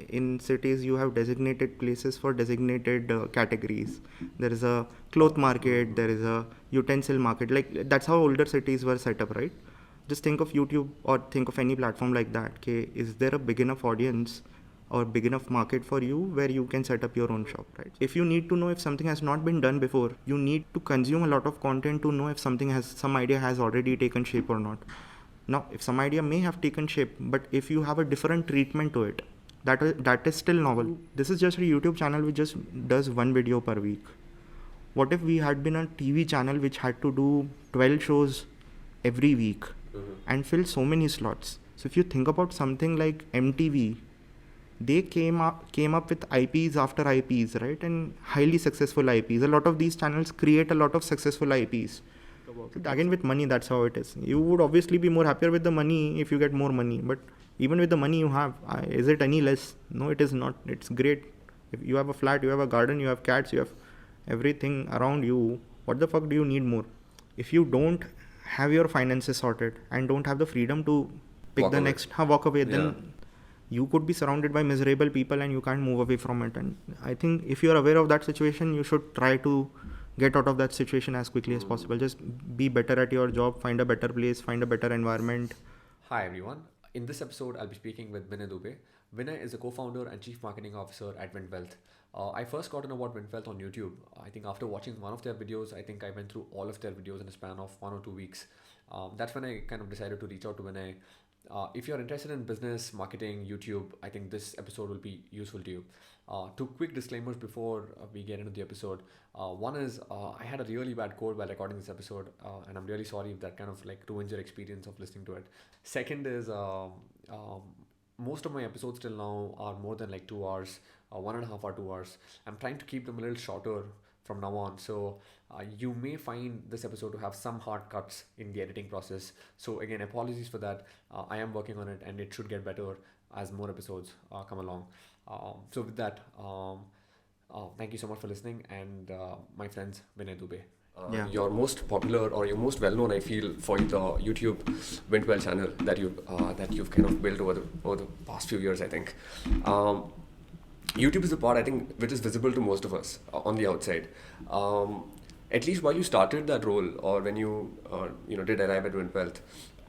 in cities you have designated places for designated categories. There is a cloth market, there is a utensil market. Like that's how older cities were set up, right? Just think of YouTube or think of any platform like that. Okay, is there a big enough audience or big enough market for you where you can set up your own shop, right? If you need to know if something has not been done before, you need to consume a lot of content to know if some idea has already taken shape or not. Now, if some idea may have taken shape, but if you have a different treatment to it, that is still novel. This is just a YouTube channel which just does one video per week. What if we had been a TV channel which had to do 12 shows every week and fill so many slots? So if you think about something like MTV, they came up with IPs after IPs, right? And highly successful IPs. A lot of these channels create a lot of successful IPs. Again, with money, that's how it is. You would obviously be more happier with the money if you get more money. But even with the money you have, is it any less? No, it is not. It's great. If you have a flat, you have a garden, you have cats, you have everything around you. What the fuck do you need more? If you don't have your finances sorted and don't have the freedom to pick walk away, then you could be surrounded by miserable people and you can't move away from it. And I think if you're aware of that situation, you should try to get out of that situation as quickly as possible. Just be better at your job, find a better place, find a better environment. Hi everyone. In this episode, I'll be speaking with Vinay Dubey. Vinay is a co-founder and chief marketing officer at wintwealth. I first got to know about wintwealth on YouTube. I think after watching one of their videos, I think I went through all of their videos in a span of 1 or 2 weeks. That's when I kind of decided to reach out to Vinay. If you're interested in business, marketing, YouTube, I think this episode will be useful to you. Two quick disclaimers before we get into the episode. One is I had a really bad cold while recording this episode, and I'm really sorry if that kind of like ruins your experience of listening to it. Second is most of my episodes till now are more than like 2 hours, 1.5 or 2 hours. I'm trying to keep them a little shorter from now on. So you may find this episode to have some hard cuts in the editing process. So again, apologies for that. I am working on it and it should get better as more episodes come along. So with that, thank you so much for listening, and my friends, Vinay Dubey. You're most popular or you're most well known, I feel, for the YouTube wintwealth channel that you've kind of built over the past few years, I think. YouTube is the part, I think, which is visible to most of us on the outside. At least while you started that role, or when you did arrive at wintwealth,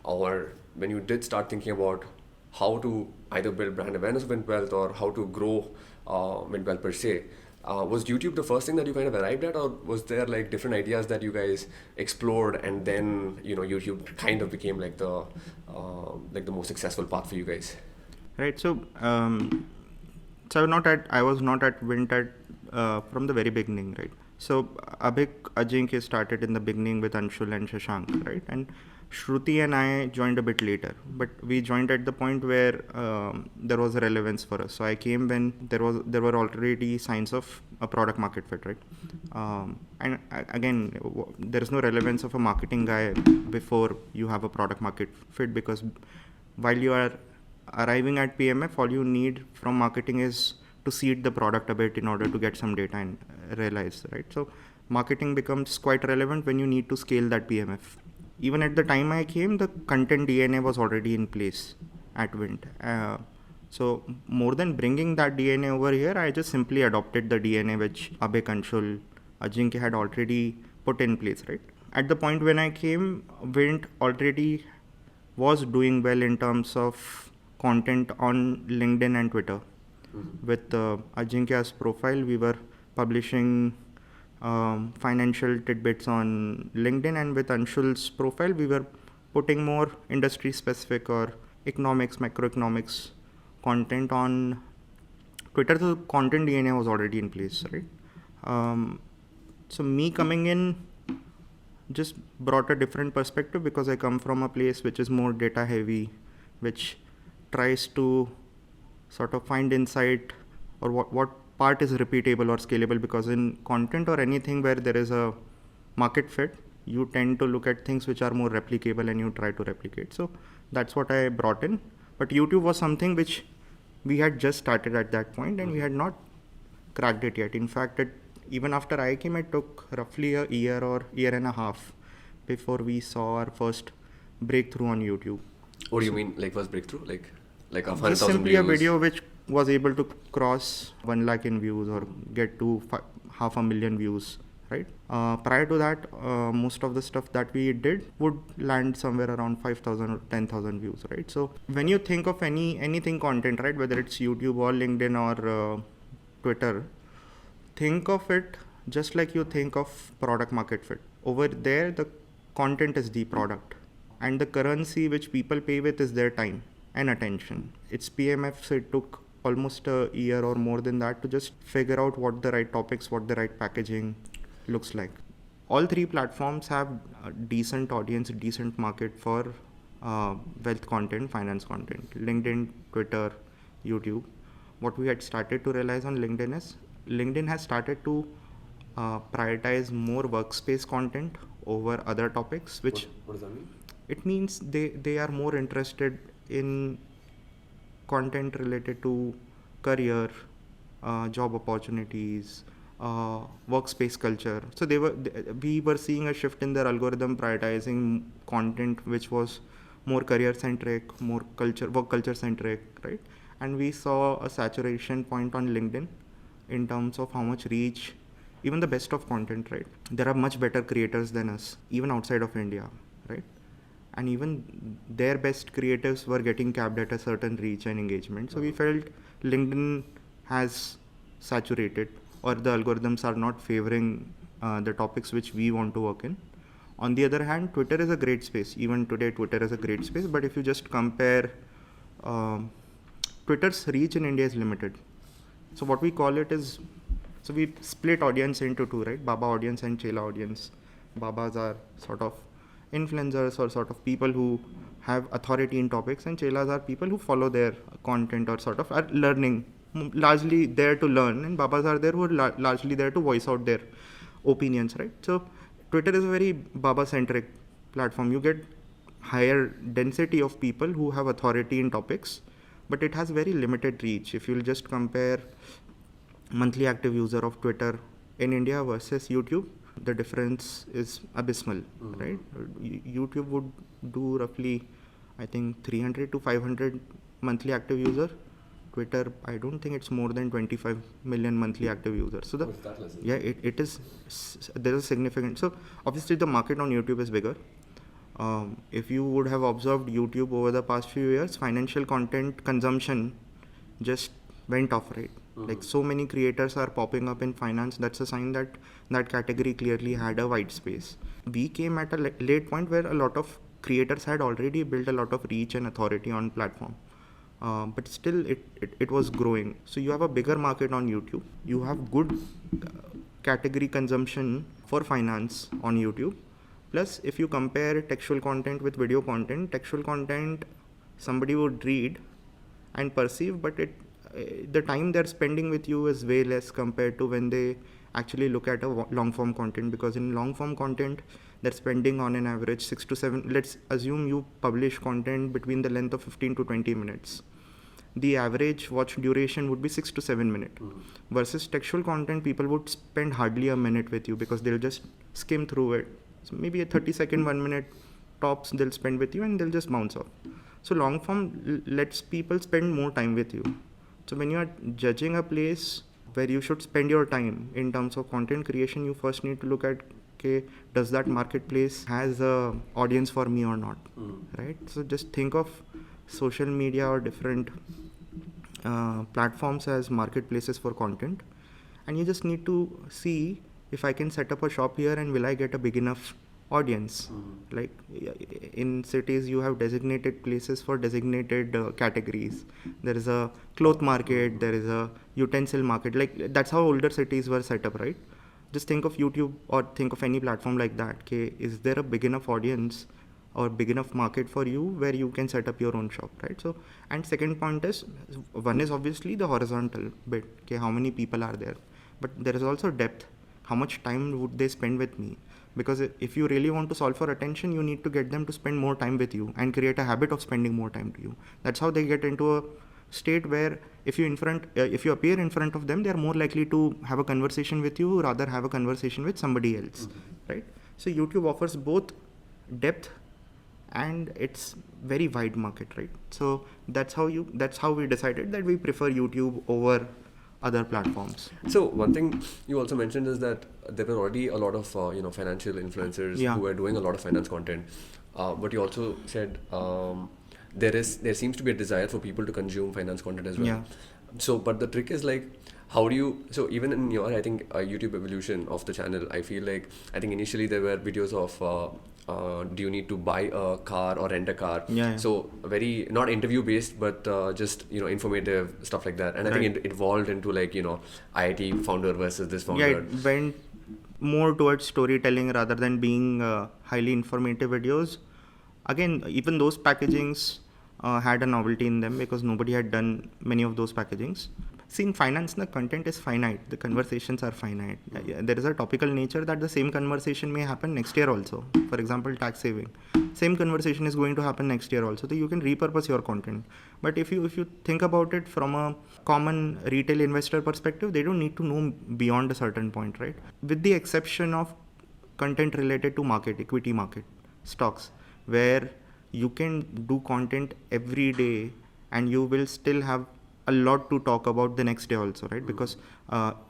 or when you did start thinking about how to either build brand awareness of wintwealth or how to grow wintwealth per se, was YouTube the first thing that you kind of arrived at, or was there like different ideas that you guys explored and then YouTube kind of became like the most successful path for you guys? Right. So I was not at Vint from the very beginning, right? So Abhik, Ajinkya started in the beginning with Anshul and Shashank, right? And Shruti and I joined a bit later, but we joined at the point where there was a relevance for us. So I came when there were already signs of a product market fit, right? And again, there is no relevance of a marketing guy before you have a product market fit, because while you are arriving at PMF, all you need from marketing is to seed the product a bit in order to get some data and realize, right? So marketing becomes quite relevant when you need to scale that PMF. Even at the time I came, the content DNA was already in place at Vint. So more than bringing that DNA over here, I just simply adopted the DNA which Abhik, Anshul, Ajinkya had already put in place, right? At the point when I came, Vint already was doing well in terms of content on LinkedIn and Twitter. With Ajinkya's profile, we were publishing financial tidbits on LinkedIn, and with Anshul's profile, we were putting more industry specific or economics, macroeconomics content on Twitter. So content DNA was already in place, right? So me coming in just brought a different perspective, because I come from a place which is more data heavy, which tries to sort of find insight or what part is repeatable or scalable, because in content or anything where there is a market fit, you tend to look at things which are more replicable and you try to replicate. So that's what I brought in. But YouTube was something which we had just started at that point and we had not cracked it yet. In fact, even after I came, it took roughly a year or year and a half before we saw our first breakthrough on YouTube. What do you mean, like first breakthrough? Like a 100,000 simply views? A video which was able to cross 1 lakh in views or get to 500,000 views, right? Prior to that, most of the stuff that we did would land somewhere around 5,000 or 10,000 views, right? So when you think of anything content, right, whether it's YouTube or LinkedIn or Twitter, think of it just like you think of product market fit. Over there, the content is the product, and the currency which people pay with is their time and attention. It's PMF, so it took almost a year or more than that to just figure out what the right topics, what the right packaging looks like. All three platforms have a decent audience, a decent market for wealth content, finance content. LinkedIn, Twitter, YouTube. What we had started to realize on LinkedIn is LinkedIn has started to prioritize more workspace content over other topics, which what does that mean? It means they are more interested in content related to career, job opportunities, workspace culture. So we were seeing a shift in their algorithm prioritizing content which was more career centric, more work culture centric, right? And we saw a saturation point on LinkedIn in terms of how much reach, even the best of content, right? There are much better creators than us, even outside of India, right? And even their best creatives were getting capped at a certain reach and engagement. So we felt LinkedIn has saturated, or the algorithms are not favoring the topics which we want to work in. On the other hand, Twitter is a great space. Even today, Twitter is a great space. But if you just compare, Twitter's reach in India is limited. So what we call it is, so we split audience into two, right? Baba audience and Chela audience. Babas are sort of influencers or sort of people who have authority in topics, and Chelas are people who follow their content or sort of are learning, largely there to learn, and Babas are there who are largely there to voice out their opinions, right? So Twitter is a very Baba-centric platform. You get higher density of people who have authority in topics, but it has very limited reach. If you'll just compare monthly active user of Twitter in India versus YouTube, the difference is abysmal, right? YouTube would do roughly, I think, 300 to 500 monthly active user. Twitter, I don't think it's more than 25 million monthly active users. So it is, there is significant. So obviously the market on YouTube is bigger. If you would have observed YouTube over the past few years, financial content consumption just went off, right? Like so many creators are popping up in finance. That's a sign that that category clearly had a wide space. We came at a late point where a lot of creators had already built a lot of reach and authority on platform. But still it was growing. So you have a bigger market on YouTube. You have good category consumption for finance on YouTube. Plus, if you compare textual content with video content, textual content somebody would read and perceive, but the time they're spending with you is way less compared to when they actually look at a long form content, because in long form content they're spending on an average 6 to 7, let's assume you publish content between the length of 15 to 20 minutes. The average watch duration would be 6 to 7 minutes. Versus textual content, people would spend hardly a minute with you because they'll just skim through it. So maybe a 30-second, 1 minute tops they'll spend with you and they'll just bounce off. So long form lets people spend more time with you. So when you are judging a place where you should spend your time in terms of content creation, you first need to look at, okay, does that marketplace has a audience for me or not, right? So just think of social media or different platforms as marketplaces for content, and you just need to see if I can set up a shop here and will I get a big enough audience. Like in cities you have designated places for designated categories. There is a cloth market, there is a utensil market, like that's how older cities were set up, right? Just think of YouTube or think of any platform like that. Okay, is there a big enough audience or big enough market for you where you can set up your own shop, right? So, and second point is, one is obviously the horizontal bit, okay, how many people are there, but there is also depth. How much time would they spend with me? Because if you really want to solve for attention, you need to get them to spend more time with you and create a habit of spending more time to you. That's how they get into a state where if you appear in front of them, they are more likely to have a conversation with you rather have a conversation with somebody else, right? So YouTube offers both depth and it's very wide market, right? So that's how we decided that we prefer YouTube over other platforms. So one thing you also mentioned is that there were already a lot of financial influencers Yeah. who were doing a lot of finance content, but you also said there seems to be a desire for people to consume finance content as well. Yeah. So, but the trick is like, how do you? So even in your, I think, YouTube evolution of the channel, I feel like I think initially there were videos of. Do you need to buy a car or rent a car? Yeah. So very not interview based, but just informative stuff like that. And I think it evolved into like IIT founder versus this founder. Yeah, it went more towards storytelling rather than being highly informative videos. Again, even those packagings had a novelty in them because nobody had done many of those packagings. See, in finance, the content is finite. The conversations are finite. There is a topical nature that the same conversation may happen next year also. For example, tax saving. Same conversation is going to happen next year also. So you can repurpose your content. But if you think about it from a common retail investor perspective, they don't need to know beyond a certain point, right? With the exception of content related to market, equity market, stocks, where you can do content every day and you will still have a lot to talk about the next day also, right? Because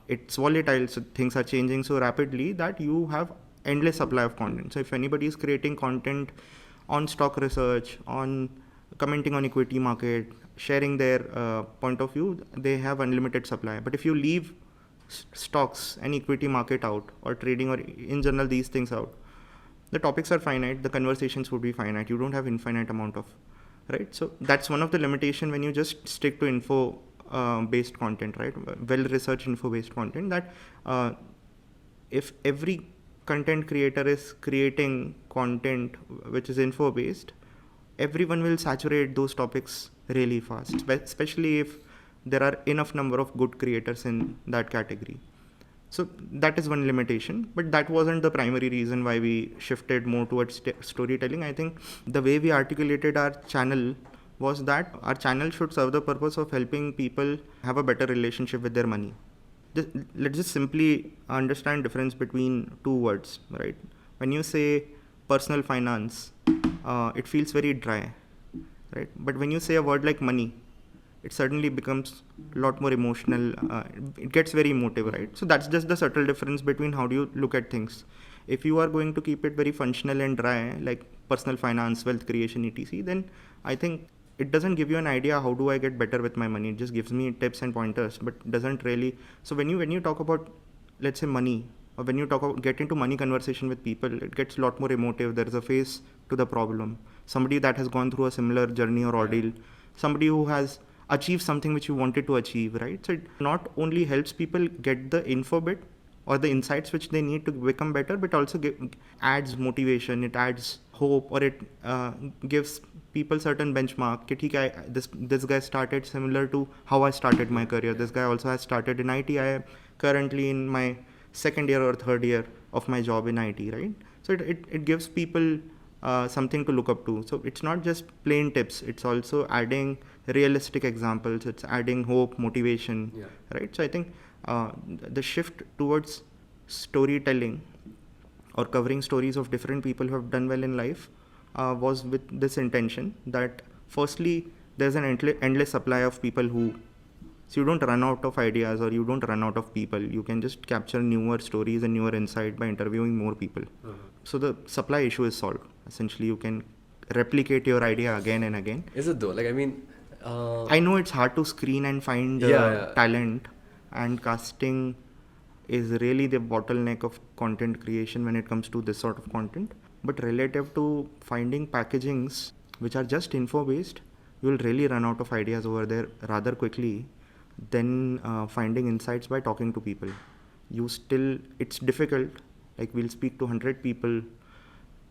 it's volatile, so things are changing so rapidly that you have endless supply of content. So if anybody is creating content on stock research, on commenting on equity market, sharing their point of view, they have unlimited supply. But if you leave stocks and equity market out, or trading, or in general these things out, the topics are finite, the conversations would be finite. You don't have infinite amount of, right? So that's one of the limitation when you just stick to info based content, right? Well researched info based content, that if every content creator is creating content which is info based, everyone will saturate those topics really fast, especially if there are enough number of good creators in that category. So that is one limitation, but that wasn't the primary reason why we shifted more towards storytelling. I think the way we articulated our channel was that our channel should serve the purpose of helping people have a better relationship with their money. Let's just simply understand difference between two words, right? When you say personal finance, it feels very dry, right? But when you say a word like money, it suddenly becomes a lot more emotional. It gets very emotive, right? So that's just the subtle difference between how do you look at things. If you are going to keep it very functional and dry, like personal finance, wealth creation, etc., then I think it doesn't give you an idea how do I get better with my money. It just gives me tips and pointers, but doesn't really. So when you talk about, let's say, money, or when you get into money conversation with people, it gets a lot more emotive. There is a face to the problem. Somebody that has gone through a similar journey or ordeal, somebody who has achieve something which you wanted to achieve, right? So it not only helps people get the info bit or the insights which they need to become better, but also adds motivation, it adds hope, or it gives people certain benchmark. This guy started similar to how I started my career. This guy also has started in IT. I am currently in my second year or third year of my job in IT, right? So it gives people something to look up to. So it's not just plain tips, it's also adding realistic examples, it's adding hope, motivation, right? So I think the shift towards storytelling or covering stories of different people who have done well in life was with this intention that firstly there's an endless supply of people who, so you don't run out of ideas or you don't run out of people. You can just capture newer stories and newer insight by interviewing more people. So the supply issue is solved. Essentially, you can replicate your idea again and again. Is it though? Like, I mean, I know it's hard to screen and find talent, and casting is really the bottleneck of content creation when it comes to this sort of content. But relative to finding packagings which are just info based, you will really run out of ideas over there rather quickly than finding insights by talking to people. It's difficult. Like, we'll speak to 100 people,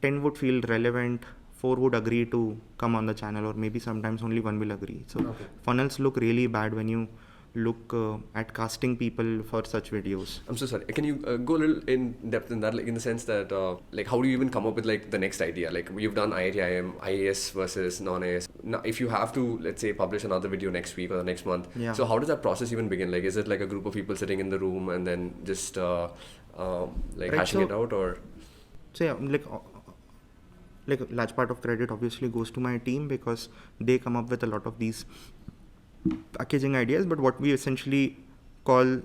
10 would feel relevant, 4 would agree to come on the channel, or maybe sometimes only 1 will agree. So funnels look really bad when you look at casting people for such videos. I'm so sorry. Can you go a little in depth in that, like in the sense that, like, how do you even come up with like the next idea? Like, you've done IIM, IAS versus non-IAS. Now, if you have to, let's say, publish another video next week or the next month, so how does that process even begin? Like, is it like a group of people sitting in the room and then just hashing it out, or? So yeah, like like a large part of credit obviously goes to my team because they come up with a lot of these packaging ideas. But what we essentially call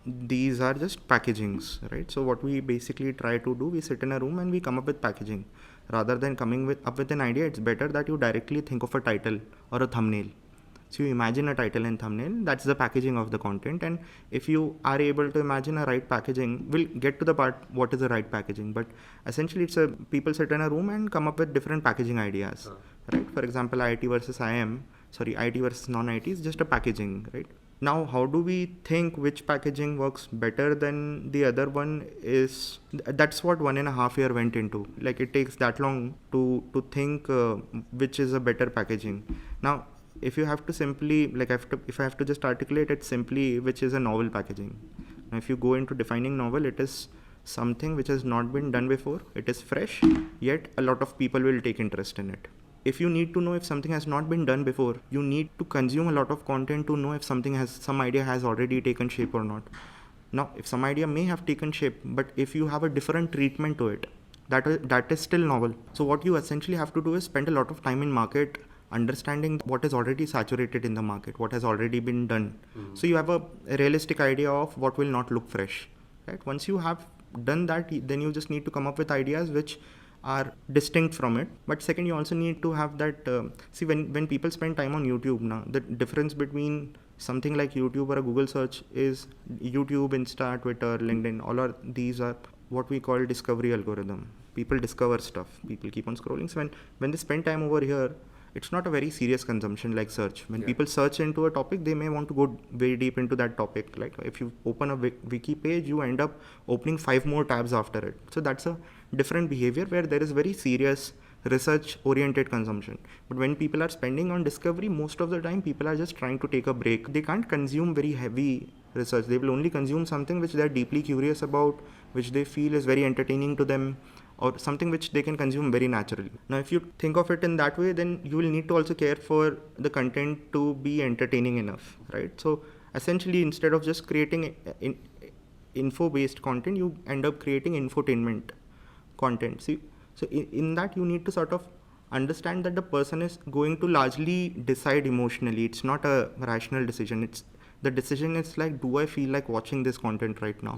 these are just packagings, right? So what we basically try to do, we sit in a room and we come up with packaging. Rather than coming up with an idea, it's better that you directly think of a title or a thumbnail. So you imagine a title and thumbnail, that's the packaging of the content. And if you are able to imagine a right packaging, we'll get to the part what is the right packaging. But essentially it's a people sit in a room and come up with different packaging ideas, right? For example, IT versus IT versus non-IT is just a packaging, right? Now, how do we think which packaging works better than the other one is, that's what 1.5 years went into. Like it takes that long to think which is a better packaging. Now, if you have to simply, if I have to just articulate it simply, which is a novel packaging. Now, if you go into defining novel, it is something which has not been done before. It is fresh, yet a lot of people will take interest in it. If you need to know if something has not been done before, you need to consume a lot of content to know if some idea has already taken shape or not. Now, if some idea may have taken shape, but if you have a different treatment to it, that is still novel. So what you essentially have to do is spend a lot of time in market understanding what is already saturated in the market, what has already been done. So you have a realistic idea of what will not look fresh, right? Once you have done that, then you just need to come up with ideas which are distinct from it. But second, you also need to have that when people spend time on YouTube now, the difference between something like YouTube or a Google search is YouTube, Insta, Twitter, LinkedIn, all are these are what we call discovery algorithm. People discover stuff, people keep on scrolling. So when they spend time over here, it's not a very serious consumption like search. When people search into a topic, they may want to go very deep into that topic. Like if you open a wiki page, you end up opening 5 more tabs after it. So that's a different behavior where there is very serious research oriented consumption. But when people are spending on discovery, most of the time people are just trying to take a break. They can't consume very heavy research. They will only consume something which they are deeply curious about, which they feel is very entertaining to them, or something which they can consume very naturally. Now, if you think of it in that way, then you will need to also care for the content to be entertaining enough, right? So essentially, instead of just creating info-based content, you end up creating infotainment content. So in that, you need to sort of understand that the person is going to largely decide emotionally. It's not a rational decision. The decision is like, do I feel like watching this content right now?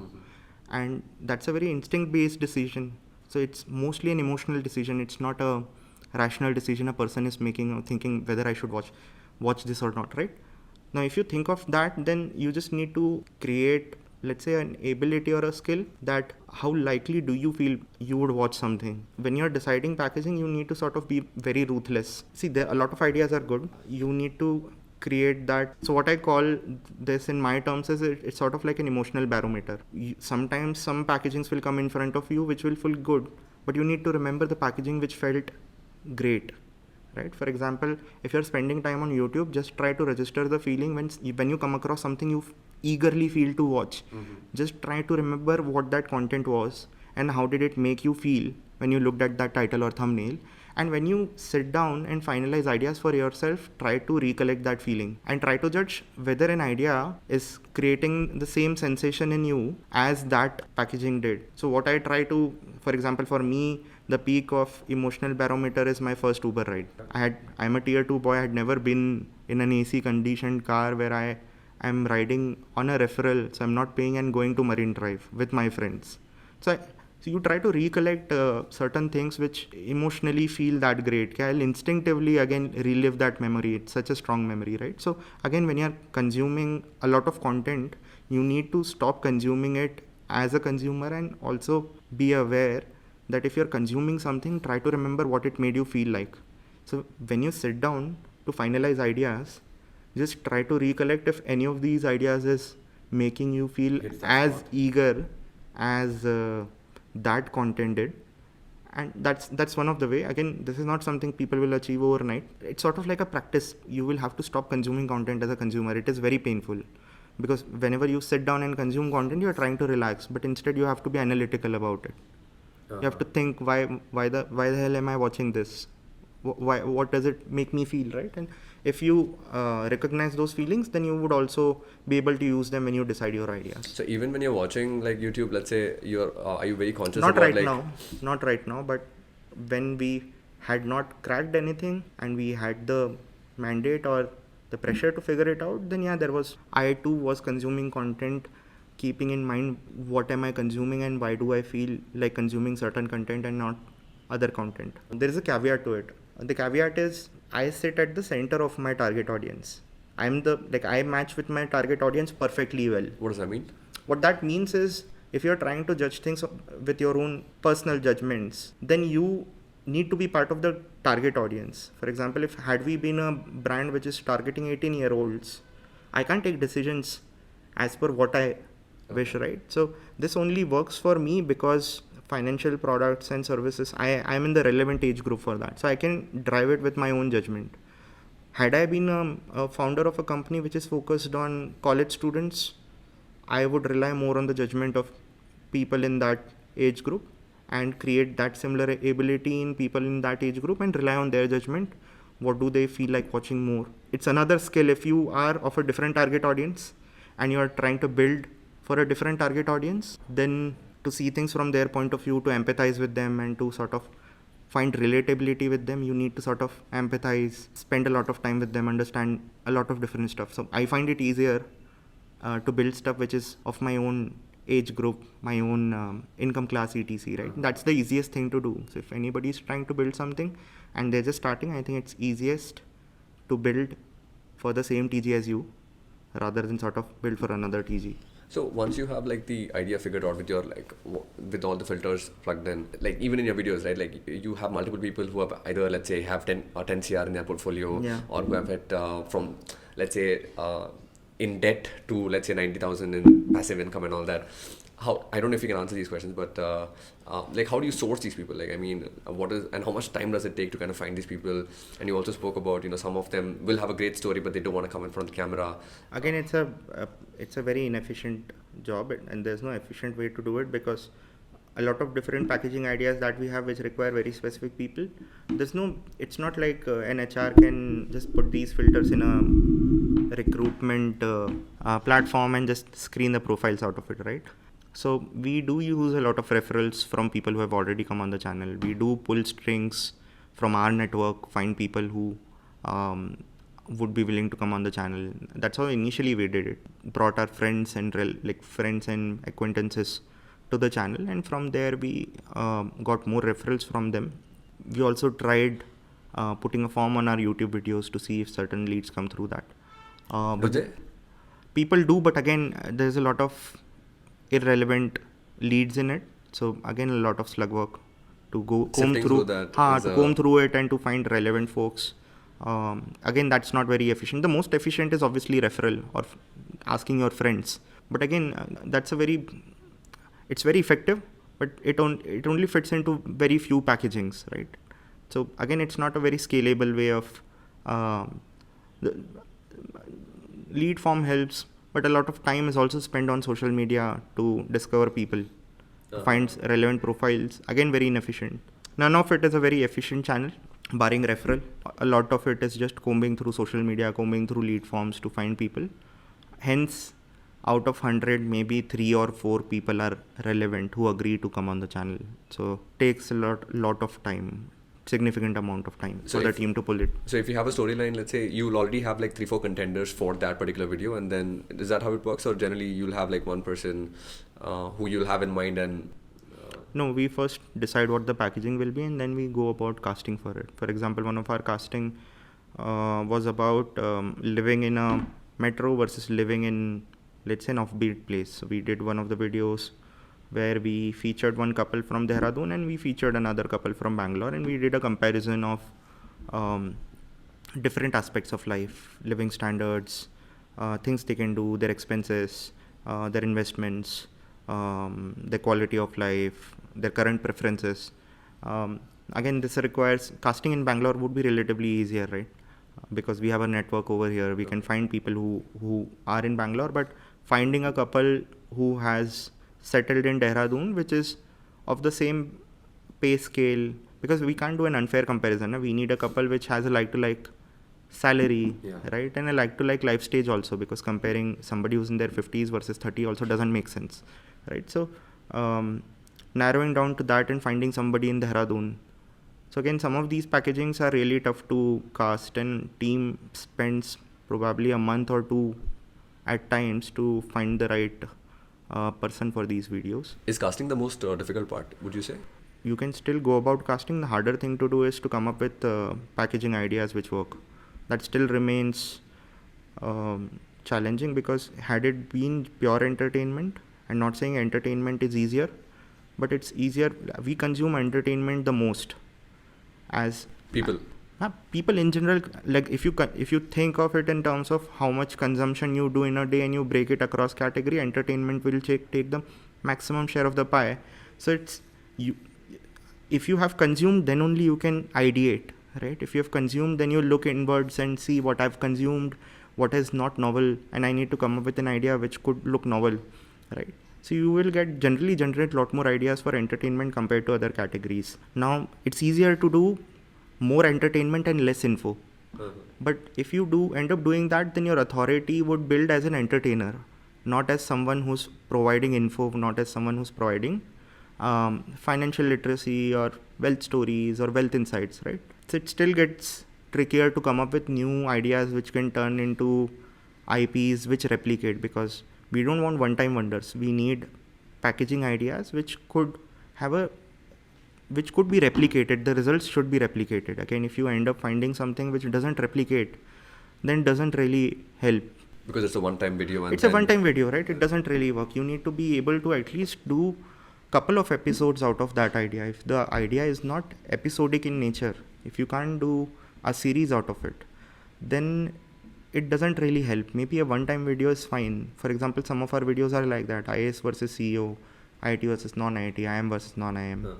And that's a very instinct-based decision. So it's mostly an emotional decision. It's not a rational decision a person is making or thinking whether I should watch this or not, right? Now, if you think of that, then you just need to create, let's say, an ability or a skill that how likely do you feel you would watch something. When you're deciding packaging, you need to sort of be very ruthless. See, a lot of ideas are good. You need to create that. So what I call this in my terms is it's sort of like an emotional barometer. Sometimes some packagings will come in front of you which will feel good, but you need to remember the packaging which felt great, right? For example, if you're spending time on YouTube, just try to register the feeling when you come across something you eagerly feel to watch. Just try to remember what that content was and how did it make you feel when you looked at that title or thumbnail. And when you sit down and finalize ideas for yourself, try to recollect that feeling and try to judge whether an idea is creating the same sensation in you as that packaging did. So what I try to, for example, for me, the peak of emotional barometer is my first Uber ride. I'm a tier 2 boy. I had never been in an AC conditioned car where I'm riding on a referral. So I'm not paying and going to Marine Drive with my friends. So you try to recollect certain things which emotionally feel that great. I'll instinctively again relive that memory. It's such a strong memory, right? So again, when you're consuming a lot of content, you need to stop consuming it as a consumer and also be aware that if you're consuming something, try to remember what it made you feel like. So when you sit down to finalize ideas, just try to recollect if any of these ideas is making you feel as eager as that content did. And that's one of the way. Again, this is not something people will achieve overnight. It's sort of like a practice. You will have to stop consuming content as a consumer. It is very painful because whenever you sit down and consume content, you're trying to relax, but instead you have to be analytical about it. You have to think, why the hell am I watching this? What does it make me feel, right? And if you recognize those feelings, then you would also be able to use them when you decide your ideas. So even when you're watching like YouTube, let's say are you very conscious not about right now, but when we had not cracked anything and we had the mandate or the pressure to figure it out, then yeah, I too was consuming content, keeping in mind what am I consuming and why do I feel like consuming certain content and not other content. There is a caveat to it. The caveat is I sit at the center of my target audience. I match with my target audience perfectly well. What does that mean? What that means is if you're trying to judge things with your own personal judgments, then you need to be part of the target audience. For example, if had we been a brand which is targeting 18-year-olds, I can't take decisions as per what I wish, right? So this only works for me because financial products and services, I'm in the relevant age group for that. So I can drive it with my own judgment. Had I been a founder of a company which is focused on college students, I would rely more on the judgment of people in that age group and create that similar ability in people in that age group and rely on their judgment. What do they feel like watching more? It's another skill. If you are of a different target audience and you are trying to build for a different target audience, then to see things from their point of view, to empathize with them and to sort of find relatability with them, you need to sort of empathize, spend a lot of time with them, understand a lot of different stuff. So I find it easier to build stuff which is of my own age group, my own income class, etc. Right? That's the easiest thing to do. So if anybody is trying to build something and they're just starting, I think it's easiest to build for the same TG as you rather than sort of build for another TG. So once you have like the idea figured out with your with all the filters plugged in, like even in your videos, right? Like you have multiple people who have either, let's say, have 10 or 10 CR in their portfolio, or who have it from, let's say, in debt to, let's say, 90,000 in passive income and all that. How, I don't know if you can answer these questions, but like how do you source these people? Like, I mean, and how much time does it take to kind of find these people? And you also spoke about, some of them will have a great story, but they don't want to come in front of the camera. Again, it's a very inefficient job, and there's no efficient way to do it because a lot of different packaging ideas that we have which require very specific people. It's not like an HR can just put these filters in a recruitment platform and just screen the profiles out of it, right? So we do use a lot of referrals from people who have already come on the channel. We do pull strings from our network, find people who would be willing to come on the channel. That's how initially we did it. Brought our friends and friends and acquaintances to the channel, and from there we got more referrals from them. We also tried putting a form on our YouTube videos to see if certain leads come through that. Do they? People do, but again, there's a lot of irrelevant leads in it. So again, a lot of slug work to comb through it and to find relevant folks. Again, that's not very efficient. The most efficient is obviously referral or asking your friends. But again, it's very effective, but it only fits into very few packagings, right? So again, it's not a very scalable way of the lead form helps, but a lot of time is also spent on social media to discover people, find relevant profiles. Again, very inefficient. None of it is a very efficient channel, barring referral. A lot of it is just combing through social media, combing through lead forms to find people. Hence, out of 100, maybe 3 or 4 people are relevant who agree to come on the channel. So takes a lot of time, significant amount of time for the team to pull it. So if you have a storyline, let's say you'll already have like 3-4 contenders for that particular video, and then is that how it works, or generally you'll have like one person who you'll have in mind and No, we first decide what the packaging will be and then we go about casting for it. For example, one of our casting was about living in a metro versus living in, let's say, an offbeat place. So we did one of the videos where we featured one couple from Dehradun and we featured another couple from Bangalore, and we did a comparison of different aspects of life, living standards, things they can do, their expenses, their investments, their quality of life, their current preferences. Again, this requires casting in Bangalore would be relatively easier, right? Because we have a network over here. We can find people who are in Bangalore, but finding a couple who has settled in Dehradun, which is of the same pay scale, because we can't do an unfair comparison. We need a couple which has a like-to-like salary, right? And a like-to-like life stage also, because comparing somebody who's in their 50s versus 30 also doesn't make sense, right? So narrowing down to that and finding somebody in Dehradun So again, some of these packagings are really tough to cast, and team spends probably a month or two at times to find the right person for these videos. Is casting the most difficult part, would you say? You can still go about casting. The harder thing to do is to come up with packaging ideas which work. That still remains challenging, because had it been pure entertainment, and not saying entertainment is easier, but it's easier. We consume entertainment the most as People. People in general. Like if you think of it in terms of how much consumption you do in a day and you break it across category, entertainment will take the maximum share of the pie. So it's you. If you have consumed, then only you can ideate, right? If you have consumed, then you look inwards and see what I've consumed, what is not novel, and I need to come up with an idea which could look novel, right? So you will generally generate a lot more ideas for entertainment compared to other categories. Now it's easier to do more entertainment and less info. But if you do end up doing that, then your authority would build as an entertainer, not as someone who's providing info, not as someone who's providing financial literacy or wealth stories or wealth insights, right? So it still gets trickier to come up with new ideas which can turn into IPs which replicate, because we don't want one-time wonders. We need packaging ideas which could be replicated. The results should be replicated. Again, if you end up finding something which doesn't replicate, then it doesn't really help. Because it's a one-time video. It's a one-time video, right? It doesn't really work. You need to be able to at least do couple of episodes out of that idea. If the idea is not episodic in nature, if you can't do a series out of it, then it doesn't really help. Maybe a one-time video is fine. For example, some of our videos are like that: IAS versus CEO, IIT versus non-IIT, IIM versus non-IIM.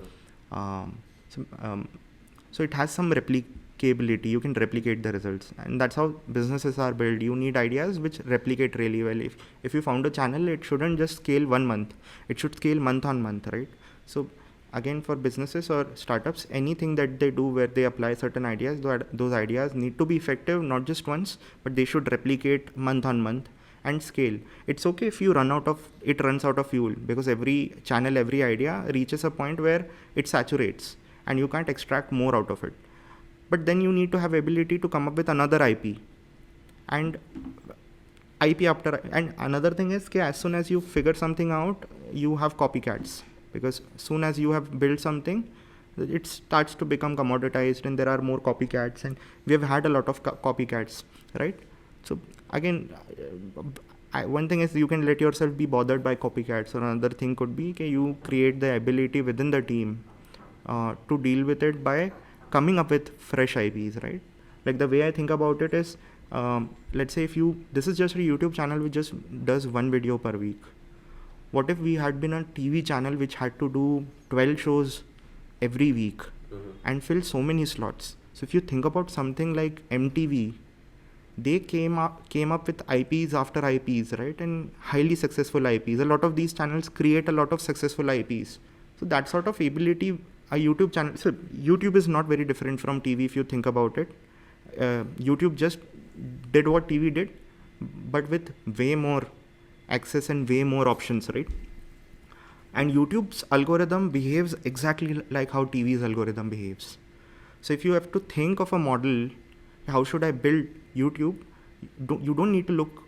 So it has some replicability. You can replicate the results, and that's how businesses are built. You need ideas which replicate really well. If you found a channel, it shouldn't just scale 1 month. It should scale month on month, right? So again, for businesses or startups, anything that they do where they apply certain ideas, those ideas need to be effective not just once, but they should replicate month on month and scale. It's okay if you runs out of fuel, because every channel, every idea reaches a point where it saturates and you can't extract more out of it. But then you need to have ability to come up with another IP, and IP after. And another thing is, as soon as you figure something out, you have copycats, because soon as you have built something, it starts to become commoditized and there are more copycats, and we have had a lot of copycats, right? So again, one thing is you can let yourself be bothered by copycats, or another thing could be you create the ability within the team to deal with it by coming up with fresh IPs, right? Like the way I think about it is, let's say this is just a YouTube channel which just does one video per week. What if we had been a TV channel which had to do 12 shows every week and fill so many slots? So if you think about something like MTV, they came up with IPs after IPs, right? And highly successful IPs. A lot of these channels create a lot of successful IPs. So that sort of ability, a YouTube channel. So YouTube is not very different from TV if you think about it. YouTube just did what TV did, but with way more access and way more options, right? And YouTube's algorithm behaves exactly like how TV's algorithm behaves. So if you have to think of a model, how should I build YouTube? You don't need to look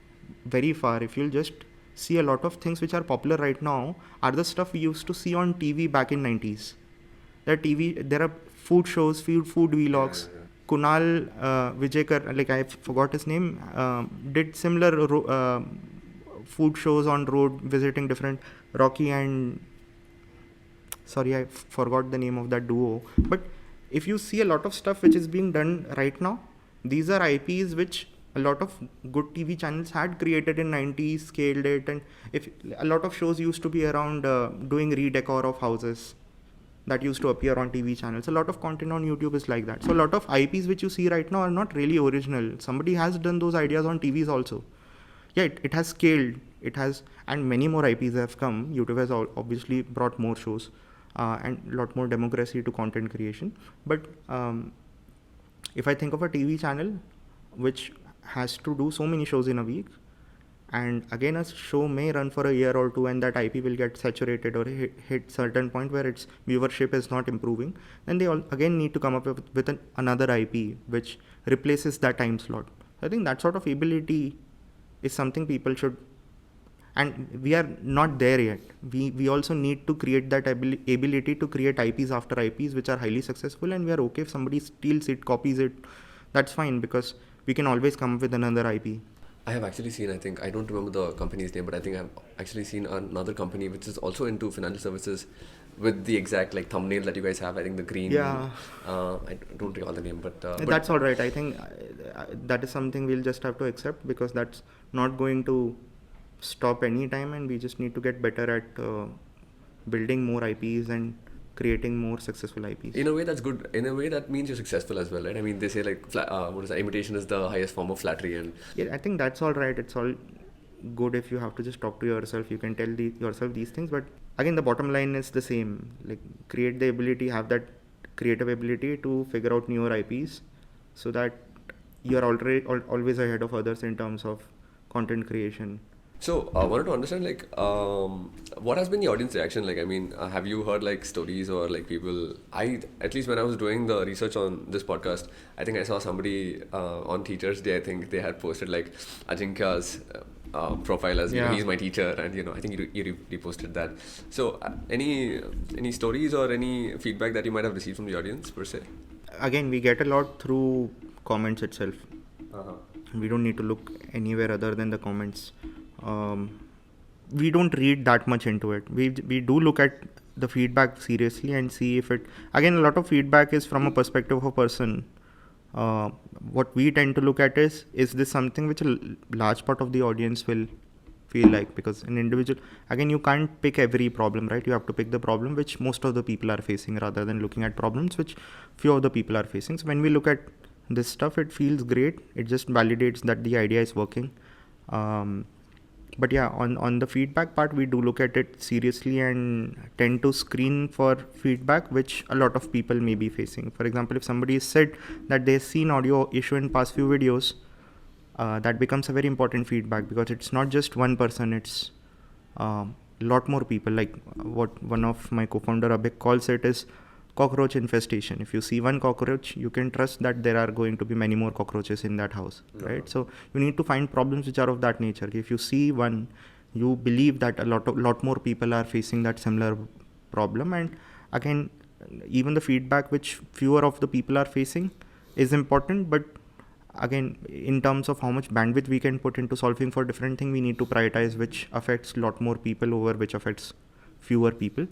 very far. If you'll just see a lot of things which are popular right now are the stuff we used to see on TV back in 90s. There are food shows, food vlogs. Yeah. Kunal Vijayakar, like I forgot his name, did similar food shows on road, visiting different Rocky and sorry, I forgot the name of that duo. But if you see a lot of stuff which is being done right now, these are IPs which a lot of good TV channels had created in 90s, scaled it, and if a lot of shows used to be around doing redecor of houses that used to appear on TV channels. A lot of content on YouTube is like that. So a lot of IPs which you see right now are not really original. Somebody has done those ideas on TVs also. Yeah, it has scaled. It has, and many more IPs have come. YouTube has obviously brought more shows and a lot more democracy to content creation. But if I think of a TV channel which has to do so many shows in a week, And again, a show may run for a year or two, and that IP will get saturated or hit certain point where its viewership is not improving. Then they all again need to come up with another IP which replaces that time slot. I think that sort of ability is something people should, and we are not there yet. We also need to create that ability to create IPs after IPs which are highly successful, and we are okay if somebody steals it, copies it, that's fine, because we can always come up with another IP. I have actually seen, I think, I don't remember the company's name, but I think I've actually seen another company which is also into financial services with the exact like thumbnail that you guys have. I think the green. Yeah. I don't recall the name, but that's all right. I think that is something we'll just have to accept, because that's not going to stop any time, and we just need to get better at building more IPs and creating more successful IPs. In a way, that's good. In a way, that means you're successful as well, right? I mean, they say like, what is that? Imitation is the highest form of flattery, and yeah, I think that's all right. It's all good if you have to just talk to yourself. You can tell yourself these things, but again, the bottom line is the same. Like, create the ability, have that creative ability to figure out newer IPs, so that you're always ahead of others in terms of content creation. So I wanted to understand, like, what has been the audience reaction? Like, I mean, have you heard like stories or like people? At least when I was doing the research on this podcast, I think I saw somebody on Teachers Day. I think they had posted like Ajinkya's profile as, you know, he's my teacher, and you know, I think you reposted that. So any stories or any feedback that you might have received from the audience per se? Again, we get a lot through comments itself. Uh-huh. We don't need to look anywhere other than the comments. We don't read that much into it. We do look at the feedback seriously and see if it, again, a lot of feedback is from a perspective of a person. What we tend to look at is this something which a large part of the audience will feel like? Because an individual, again, you can't pick every problem, right? You have to pick the problem which most of the people are facing, rather than looking at problems which few of the people are facing. So when we look at this stuff, it feels great. It just validates that the idea is working. But yeah, on the feedback part, we do look at it seriously and tend to screen for feedback which a lot of people may be facing. For example, if somebody has said that they've seen audio issue in past few videos, that becomes a very important feedback, because it's not just one person, it's a lot more people. Like what one of my co-founder Abhik calls it is cockroach infestation. If you see one cockroach, you can trust that there are going to be many more cockroaches in that house, right? So you need to find problems which are of that nature. If you see one, you believe that a lot more people are facing that similar problem. And again, even the feedback which fewer of the people are facing is important, but again, in terms of how much bandwidth we can put into solving for different things, we need to prioritize which affects a lot more people over which affects fewer people.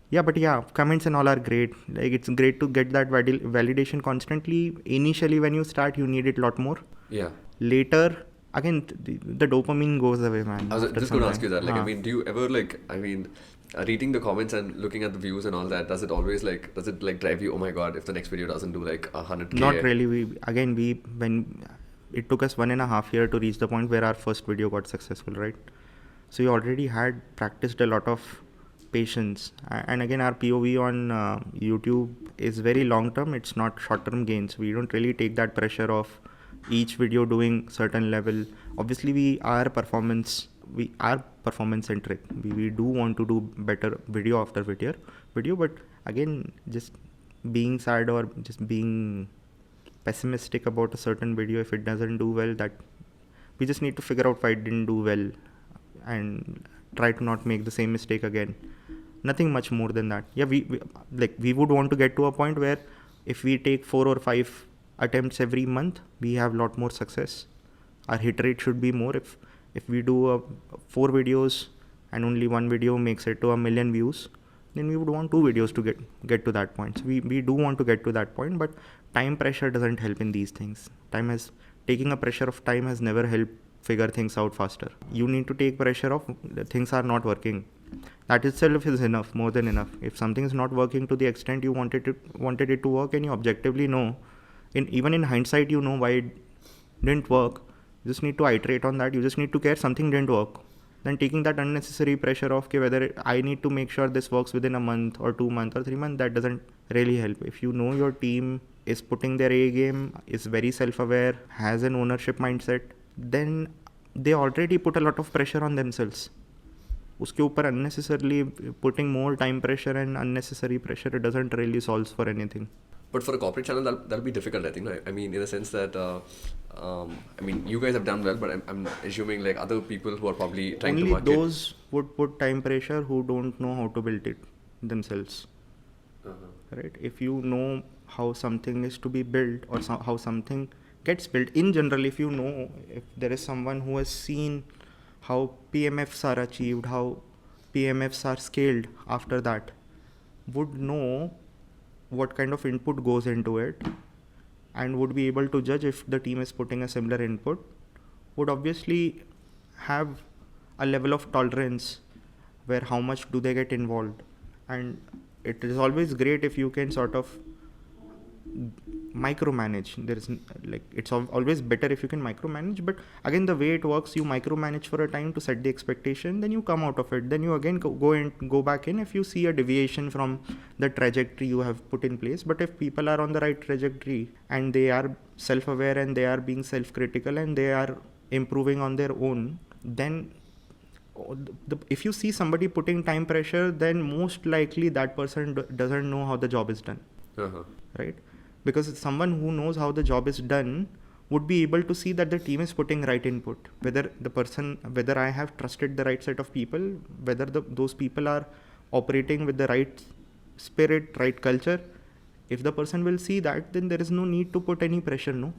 Yeah, but yeah, comments and all are great. Like, it's great to get that validation constantly. Initially, when you start, you need it a lot more. Yeah. Later, again, the dopamine goes away, man. I was just going to ask you that. Like, I mean, do you ever reading the comments and looking at the views and all that, does it drive you, oh my god, if the next video doesn't do like 100K? Not really. When it took us 1.5 years to reach the point where our first video got successful, right? So we already had practiced a lot of patience, and again, our POV on YouTube is very long term. It's not short term gains. We don't really take that pressure of each video doing certain level. Obviously, we are performance centric. We do want to do better video after video, but again, just being sad or just being pessimistic about a certain video, if it doesn't do well, that we just need to figure out why it didn't do well and try to not make the same mistake again. Nothing much more than that. Yeah, we would want to get to a point where if we take 4 or 5 attempts every month, we have a lot more success. Our hit rate should be more. If we do 4 videos and only one video makes it to 1 million views, then we would want 2 videos to get to that point. So we do want to get to that point, but time pressure doesn't help in these things. Taking a pressure of time has never helped figure things out faster. You need to take pressure of things are not working. That itself is enough, more than enough. If something is not working to the extent you wanted it to work, and you objectively know, even in hindsight, you know why it didn't work. You just need to iterate on that. You just need to care something didn't work. Then taking that unnecessary pressure of whether I need to make sure this works within a month or 2 months or 3 months, that doesn't really help. If you know your team is putting their A game, is very self-aware, has an ownership mindset, then they already put a lot of pressure on themselves. उसके ऊपर unnecessarily putting more time pressure and unnecessary pressure, it doesn't really solve for anything. But for a corporate channel, that'll be difficult, I think. Right? I mean, in the sense that, I mean, you guys have done well, but I'm assuming like other people who are probably trying Only to market. those would put time pressure who don't know how to build it themselves. Right? If you know how something is to be built or how something gets built, in general, if you know, if there is someone who has seen how PMFs are achieved, how PMFs are scaled after that, would know what kind of input goes into it and would be able to judge if the team is putting a similar input, would obviously have a level of tolerance where how much do they get involved. And it is always great if you can sort of micromanage. It's always better if you can micromanage, but again, the way it works, you micromanage for a time to set the expectation, then you come out of it, then you again go back in if you see a deviation from the trajectory you have put in place. But if people are on the right trajectory and they are self-aware and they are being self-critical and they are improving on their own, then if you see somebody putting time pressure, then most likely that person doesn't know how the job is done. Right? Because someone who knows how the job is done would be able to see that the team is putting right input, whether I have trusted the right set of people, whether those people are operating with the right spirit, right culture. If the person will see that, then there is no need to put any pressure, no?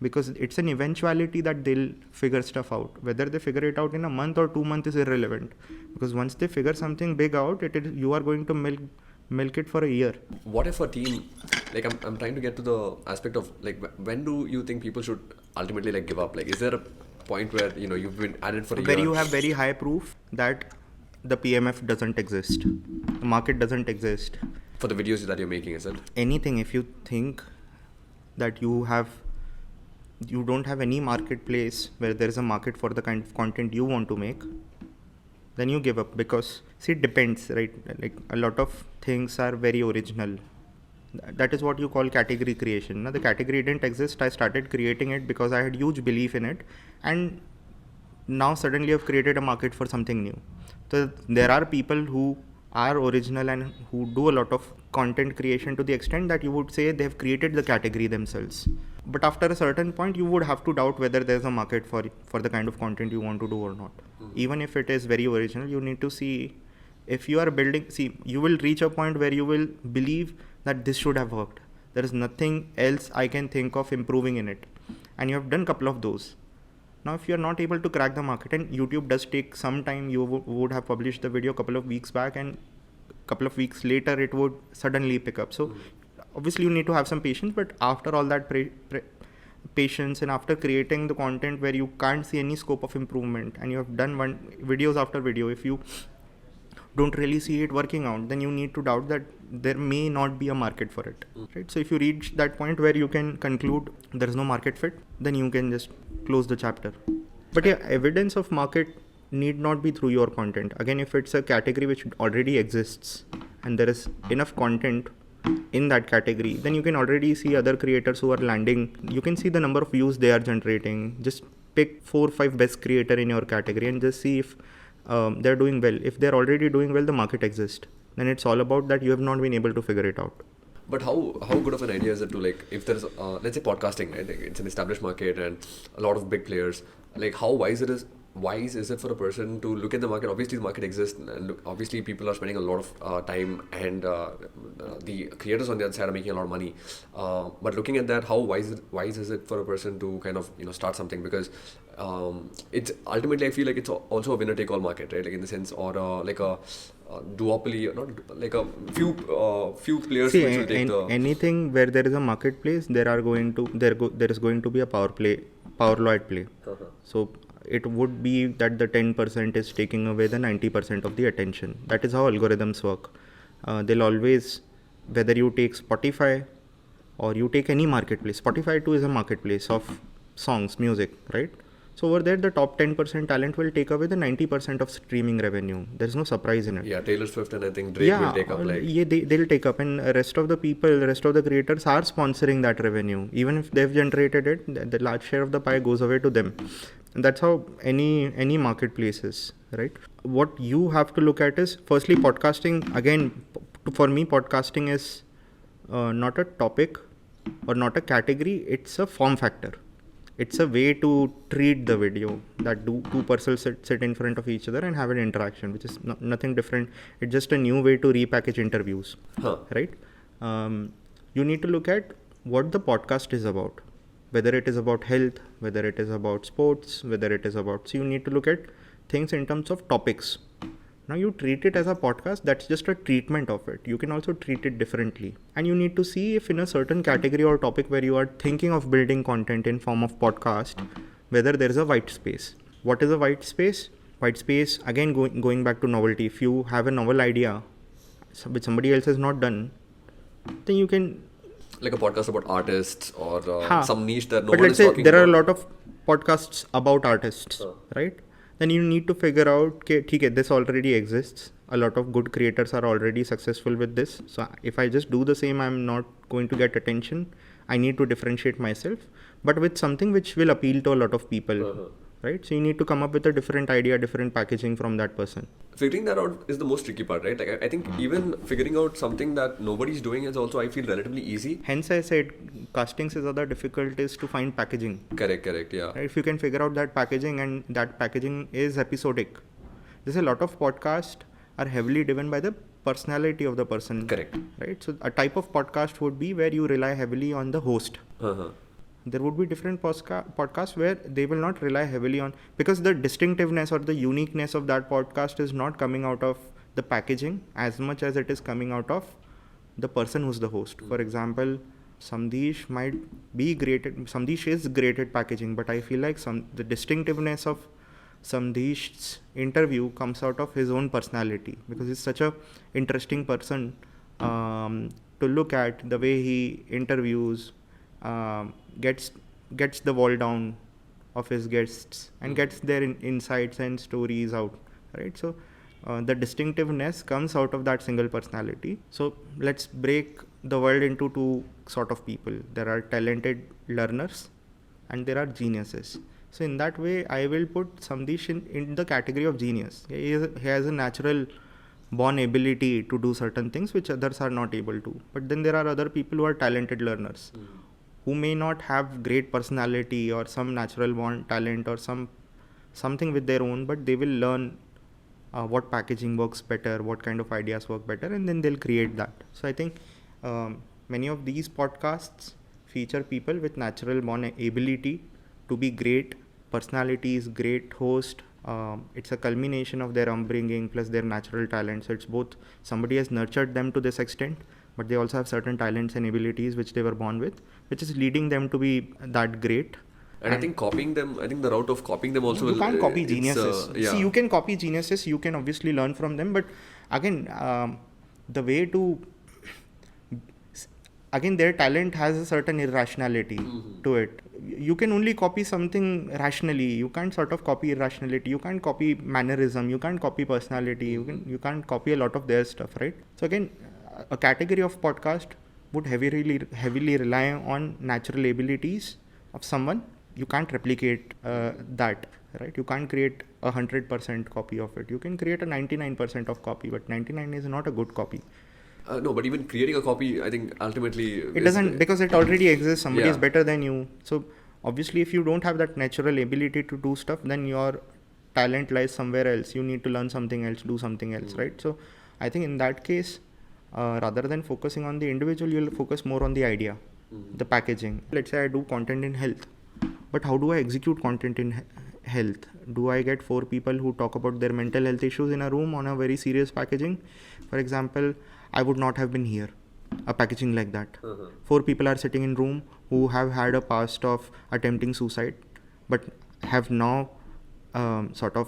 Because it's an eventuality that they'll figure stuff out. Whether they figure it out in a month or 2 months is irrelevant, because once they figure something big out, you are going to milk it for a year. What if a team, like I'm trying to get to the aspect of like, when do you think people should ultimately like give up? Like, is there a point where you've been at it for a year? Where you have very high proof that the PMF doesn't exist, the market doesn't exist. For the videos that you're making, is it? Anything, if you think that you don't have any marketplace where there is a market for the kind of content you want to make, then you give up. Because see, it depends, right? Like a lot of things are very original. That is what you call category creation. Now, the category didn't exist. I started creating it because I had huge belief in it, and now suddenly I've created a market for something new. So there are people who are original and who do a lot of content creation to the extent that you would say they've created the category themselves. But after a certain point, you would have to doubt whether there's a market for the kind of content you want to do or not. Even if it is very original, you need to see if you are building. See, you will reach a point where you will believe that this should have worked. There is nothing else I can think of improving in it. And you have done a couple of those. Now, if you are not able to crack the market, and YouTube does take some time, you would have published the video a couple of weeks back and a couple of weeks later it would suddenly pick up. So obviously you need to have some patience, but after all that patience and after creating the content where you can't see any scope of improvement and you have done videos after video, if you don't really see it working out, then you need to doubt that there may not be a market for it. Right? So if you reach that point where you can conclude there is no market fit, then you can just close the chapter. But yeah, evidence of market need not be through your content. Again, if it's a category which already exists and there is enough content in that category, then you can already see other creators who are landing. You can see the number of views they are generating. Just pick 4 or 5 best creator in your category and just see if they're doing well. If they're already doing well, the market exists. Then it's all about that you have not been able to figure it out. But how good of an idea is it to, like, if there's let's say podcasting, right? Like, it's an established market and a lot of big players. Like, how wise is it for a person to look at the market? Obviously the market exists and obviously people are spending a lot of time and the creators on the other side are making a lot of money. But looking at that, how wise is it for a person to kind of start something? Because it's ultimately, I feel like it's also a winner take all market, right? Like, in the sense, or like a duopoly, not like a few players. See, which will take anything where there is a marketplace, there is going to be a power law at play. So it would be that the 10% is taking away the 90% of the attention. That is how algorithms work. They'll always, whether you take Spotify or you take any marketplace, Spotify too is a marketplace of songs, music, right? So over there, the top 10% talent will take away the 90% of streaming revenue. There's no surprise in it. Yeah, Taylor Swift and I think Drake will take up. They'll take up, and rest of the creators are sponsoring that revenue. Even if they've generated it, the large share of the pie goes away to them. And that's how any marketplace is, right? What you have to look at is, firstly, podcasting. Again, for me, podcasting is not a topic or not a category. It's a form factor. It's a way to treat the video, that two persons sit in front of each other and have an interaction, which is nothing different. It's just a new way to repackage interviews, right? You need to look at what the podcast is about, whether it is about health, whether it is about sports, whether it is about, so you need to look at things in terms of topics. Now you treat it as a podcast, that's just a treatment of it. You can also treat it differently. And you need to see if in a certain category or topic where you are thinking of building content in form of podcast, whether there is a white space. What is a white space? White space, again, going back to novelty. If you have a novel idea which somebody else has not done, then you can... Like a podcast about artists or some niche that no but one let's is say talking there about. are a lot of podcasts about artists, right? Then you need to figure out, okay, this already exists. A lot of good creators are already successful with this. So if I just do the same, I'm not going to get attention. I need to differentiate myself, but with something which will appeal to a lot of people, right? So you need to come up with a different idea, different packaging from that person. Figuring that out is the most tricky part, right? Like I think even figuring out something that nobody's doing is also, I feel, relatively easy. Hence I said casting se zyada difficult is to find packaging. Correct, yeah. Right? If you can figure out that packaging, and that packaging is episodic. There's a lot of podcasts are heavily driven by the personality of the person. Correct. Right? So a type of podcast would be where you rely heavily on the host. There would be different podcasts where they will not rely heavily on, because the distinctiveness or the uniqueness of that podcast is not coming out of the packaging as much as it is coming out of the person who's the host. For example, Samdesh might be great at, Samdesh is great at packaging, but I feel like the distinctiveness of Samdesh's interview comes out of his own personality, because he's such a interesting person to look at. The way he interviews, gets the wall down of his guests and gets their insights and stories out, right? So the distinctiveness comes out of that single personality. So let's break the world into two sort of people. There are talented learners and there are geniuses. So in that way, I will put Samdesh in the category of genius. He has a natural born ability to do certain things which others are not able to. But then there are other people who are talented learners, who may not have great personality or some natural born talent or something with their own, but they will learn what packaging works better, what kind of ideas work better, and then they'll create that. So I think many of these podcasts feature people with natural born ability to be great personalities, great host. It's a culmination of their upbringing plus their natural talents. So it's both, somebody has nurtured them to this extent, but they also have certain talents and abilities which they were born with, which is leading them to be that great. And I think copying them, I think the route of copying them also... You can't copy geniuses. Yeah. See, you can copy geniuses, you can obviously learn from them, but again, the way to... Again, their talent has a certain irrationality to it. You can only copy something rationally. You can't sort of copy irrationality. You can't copy mannerism. You can't copy personality. You can't copy a lot of their stuff, right? So again, a category of podcast would heavily rely on natural abilities of someone. You can't replicate that, right? You can't create 100% copy of it. You can create a 99% of copy, but 99 is not a good copy. No, but even creating a copy, I think ultimately... It doesn't, because it already exists. Somebody is better than you. So obviously, if you don't have that natural ability to do stuff, then your talent lies somewhere else. You need to learn something else, do something else, right? So I think in that case, rather than focusing on the individual, you'll focus more on the idea, the packaging. Let's say I do content in health, but how do I execute content in health? Do I get 4 people who talk about their mental health issues in a room on a very serious packaging? For example, I would not have been here, a packaging like that. 4 people are sitting in room who have had a past of attempting suicide, but have now sort of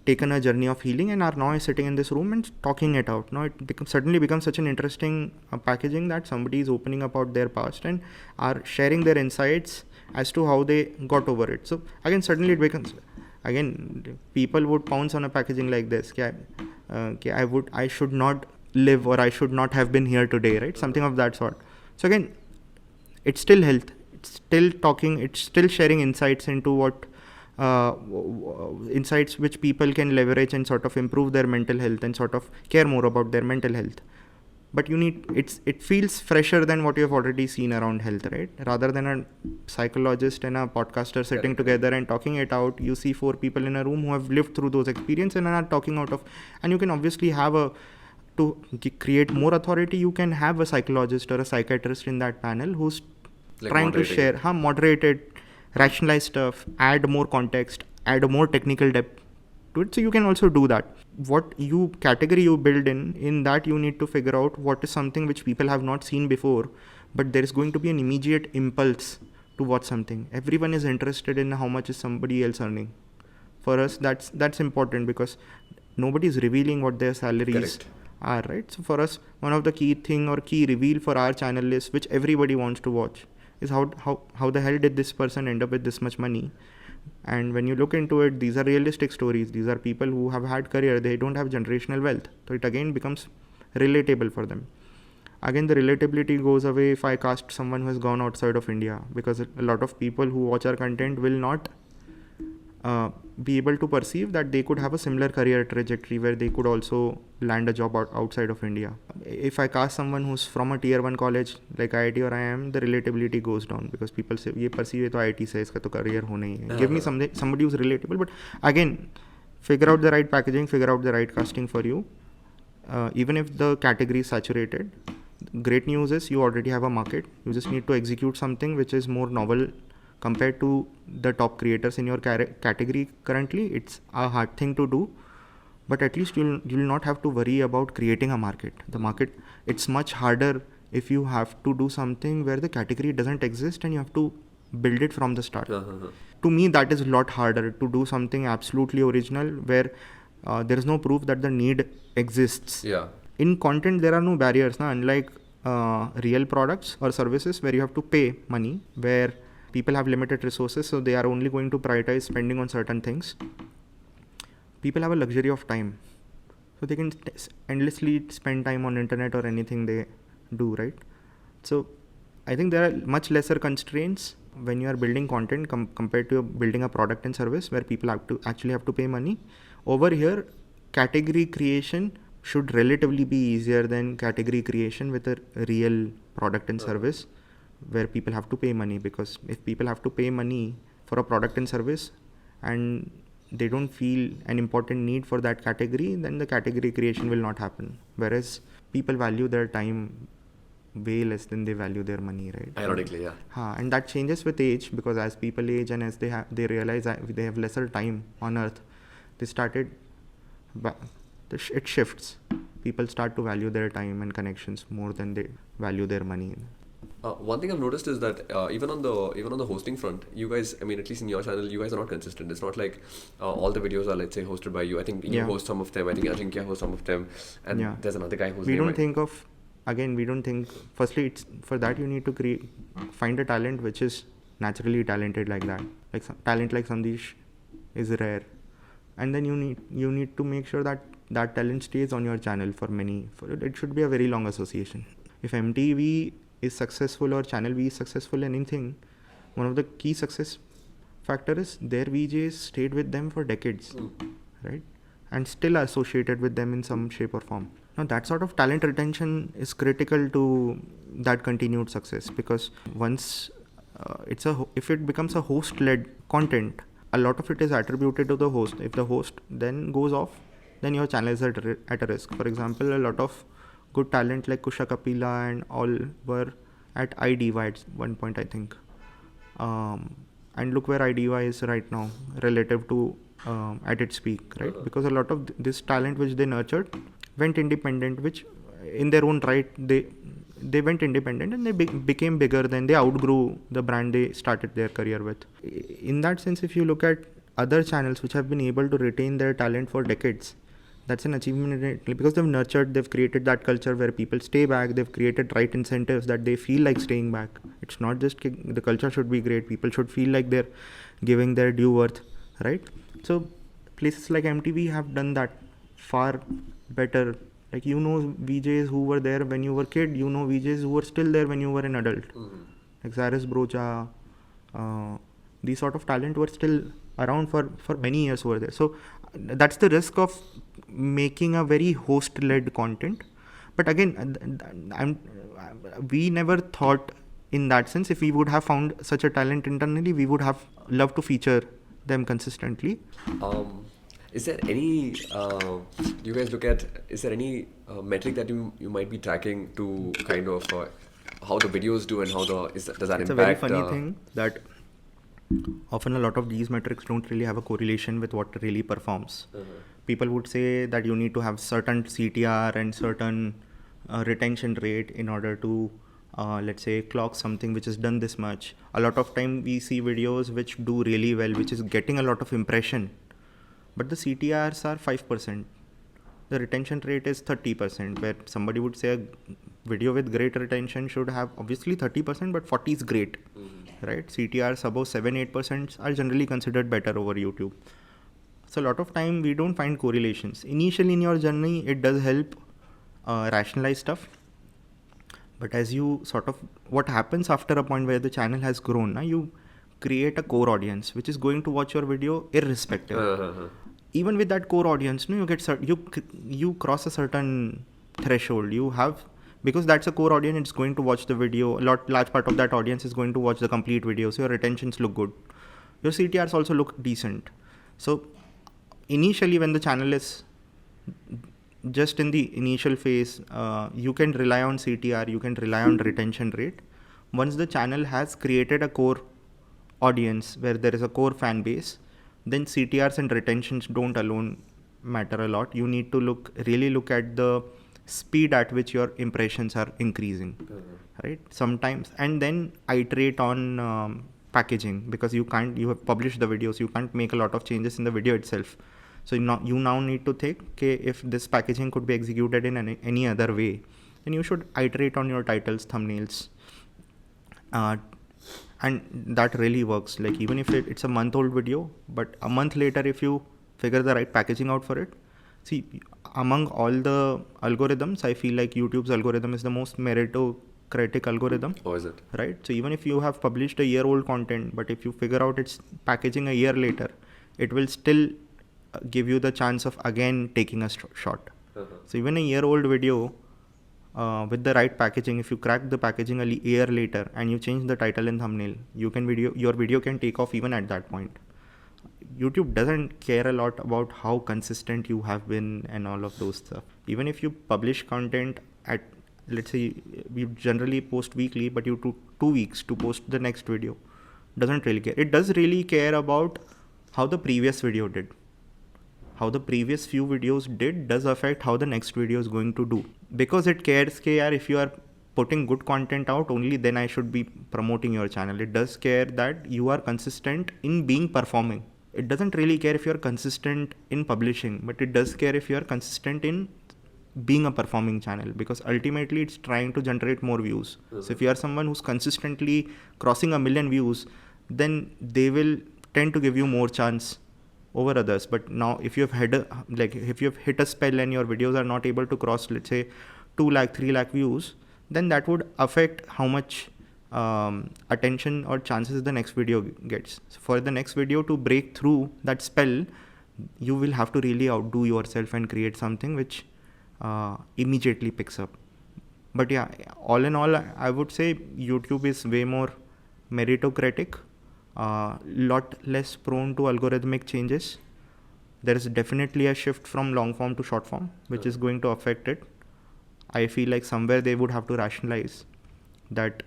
taken a journey of healing and are now sitting in this room and talking it out. Now it suddenly becomes such an interesting packaging that somebody is opening about their past and are sharing their insights as to how they got over it. So again, suddenly it becomes, again, people would pounce on a packaging like this. I should not live, or I should not have been here today, right? Something of that sort. So again, it's still health. It's still talking. It's still sharing insights into what insights which people can leverage and sort of improve their mental health and sort of care more about their mental health. But it feels fresher than what you have already seen around health, right? Rather than a psychologist and a podcaster sitting together and talking it out, you see 4 people in a room who have lived through those experiences and are talking out of, and you can obviously have to create more authority, you can have a psychologist or a psychiatrist in that panel who's Like trying to share moderated, rationalize stuff, add more context, add more technical depth to it. So you can also do that. What category you build in that you need to figure out what is something which people have not seen before, but there is going to be an immediate impulse to watch something. Everyone is interested in how much is somebody else earning. For us, that's important because nobody is revealing what their salaries are, right? So for us, one of the key reveal for our channel is, which everybody wants to watch, is how the hell did this person end up with this much money. And when you look into it, these are realistic stories. These are people who have had career. They don't have generational wealth. So it again becomes relatable for them. Again, the relatability goes away if I cast someone who has gone outside of India, because a lot of people who watch our content will not be able to perceive that they could have a similar career trajectory where they could also land a job outside of India. If I cast someone who's from a tier 1 college like IIT or IIM, the relatability goes down because people say, ye perceive to IIT se iska to career hona hi hai. Give me somebody who's relatable. But again, figure out the right packaging, figure out the right casting for you. Even if the category is saturated, great news is you already have a market. You just need to execute something which is more novel compared to the top creators in your category currently. It's a hard thing to do, but at least you'll not have to worry about creating a market. The market, it's much harder if you have to do something where the category doesn't exist and you have to build it from the start. To me, that is a lot harder to do something absolutely original where there is no proof that the need exists. In content, there are no barriers, unlike real products or services where you have to pay money, where people have limited resources, so they are only going to prioritize spending on certain things. People have a luxury of time, so they can endlessly spend time on internet or anything they do, right? So I think there are much lesser constraints when you are building content compared to building a product and service where people have to pay money. Over here, category creation should relatively be easier than category creation with a real product and service where people have to pay money, because if people have to pay money for a product and service and they don't feel an important need for that category, then the category creation will not happen. Whereas people value their time way less than they value their money, right? Ironically, yeah. And that changes with age, because as people age and as they realize that they have lesser time on earth, it shifts. People start to value their time and connections more than they value their money. One thing I've noticed is that even on the hosting front, you guys, I mean, at least in your channel, you guys are not consistent. It's not like all the videos are, let's say, hosted by you. I think you host some of them. I think Ajinkya hosts some of them, and there's another guy who's. Firstly, it's for that you need to find a talent which is naturally talented like that. Like talent like Sandesh is rare, and then you need to make sure that talent stays on your channel it should be a very long association. If MTV is successful or Channel V is successful in anything, one of the key success factor is their VJs stayed with them for decades, right? And still are associated with them in some shape or form. Now that sort of talent retention is critical to that continued success, because once if it becomes a host-led content, a lot of it is attributed to the host. If the host then goes off, then your channel is at a risk. For example, a lot of good talent like Kusha Kapila and all were at iDiva at one point, I think. And look where iDiva is right now relative to at its peak, right? Because a lot of this talent which they nurtured went independent, which in their own right, they went independent and they became bigger than they outgrew the brand they started their career with. In that sense, if you look at other channels which have been able to retain their talent for decades, that's an achievement because they've created that culture where people stay back. They've created right incentives that they feel like staying back. It's not just the culture should be great. People should feel like they're giving their due worth, right? So places like MTV have done that far better. Like, VJs who were there when you were a kid, VJs who were still there when you were an adult. Like Cyrus Brocha, these sort of talent were still around for many years over there. So that's the risk of making a very host-led content. But again, we never thought in that sense. If we would have found such a talent internally, we would have loved to feature them consistently. Is there any, do you guys look at, is there any metric that you might be tracking to kind of how the videos do and how does that impact? It's a very funny thing that often a lot of these metrics don't really have a correlation with what really performs. People would say that you need to have certain CTR and certain retention rate in order to let's say clock something which is done this much. A lot of time we see videos which do really well, which is getting a lot of impression, but the CTRs are 5%. The retention rate is 30%, where somebody would say a video with great retention should have obviously 30%, but 40 is great, right? CTRs above 7-8% are generally considered better over YouTube. So a lot of time we don't find correlations. Initially in your journey, it does help rationalize stuff. But as you sort of, what happens after a point where the channel has grown, you create a core audience which is going to watch your video irrespective. Even with that core audience, you get you cross a certain threshold. You have, because that's a core audience, it's going to watch the video. Large part of that audience is going to watch the complete video. So your retentions look good. Your CTRs also look decent. So initially when the channel is just in the initial phase, you can rely on CTR, you can rely on retention rate. Once the channel has created a core audience where there is a core fan base, then CTRs and retentions don't alone matter a lot. You need to really look at the speed at which your impressions are increasing, right? Sometimes, and then iterate on packaging, because you have published the videos, you can't make a lot of changes in the video itself. So you now need to think, okay, if this packaging could be executed in any other way, then you should iterate on your titles, thumbnails, and that really works. Like even if it's a month-old video, but a month later, if you figure the right packaging out for it, see, among all the algorithms, I feel like YouTube's algorithm is the most meritocratic algorithm. Oh, is it? Right? So even if you have published a year-old content, but if you figure out its packaging a year later, it will still give you the chance of again taking a shot. So even a year-old video with the right packaging, if you crack the packaging a year later and you change the title and thumbnail, your video can take off even at that point. YouTube doesn't care a lot about how consistent you have been and all of those stuff. Even if you publish content at, let's say, we generally post weekly, but you took 2 weeks to post the next video, doesn't really care. It does really care about how the previous video did. How the previous few videos did does affect how the next video is going to do. Because it cares, if you are putting good content out, only then I should be promoting your channel. It does care that you are consistent in being performing. It doesn't really care if you're consistent in publishing, but it does care if you're consistent in being a performing channel, because ultimately it's trying to generate more views. So if you are someone who's consistently crossing 1 million views, then they will tend to give you more chance over others. But now if you've hit a spell and your videos are not able to cross, let's say 2 lakh, 3 lakh views, then that would affect how much attention or chances the next video gets. So for the next video to break through that spell, you will have to really outdo yourself and create something which immediately picks up. But yeah, all in all, I would say YouTube is way more meritocratic, lot less prone to algorithmic changes. There is definitely a shift from long form to short form, which is going to affect it. I feel like somewhere they would have to rationalize that.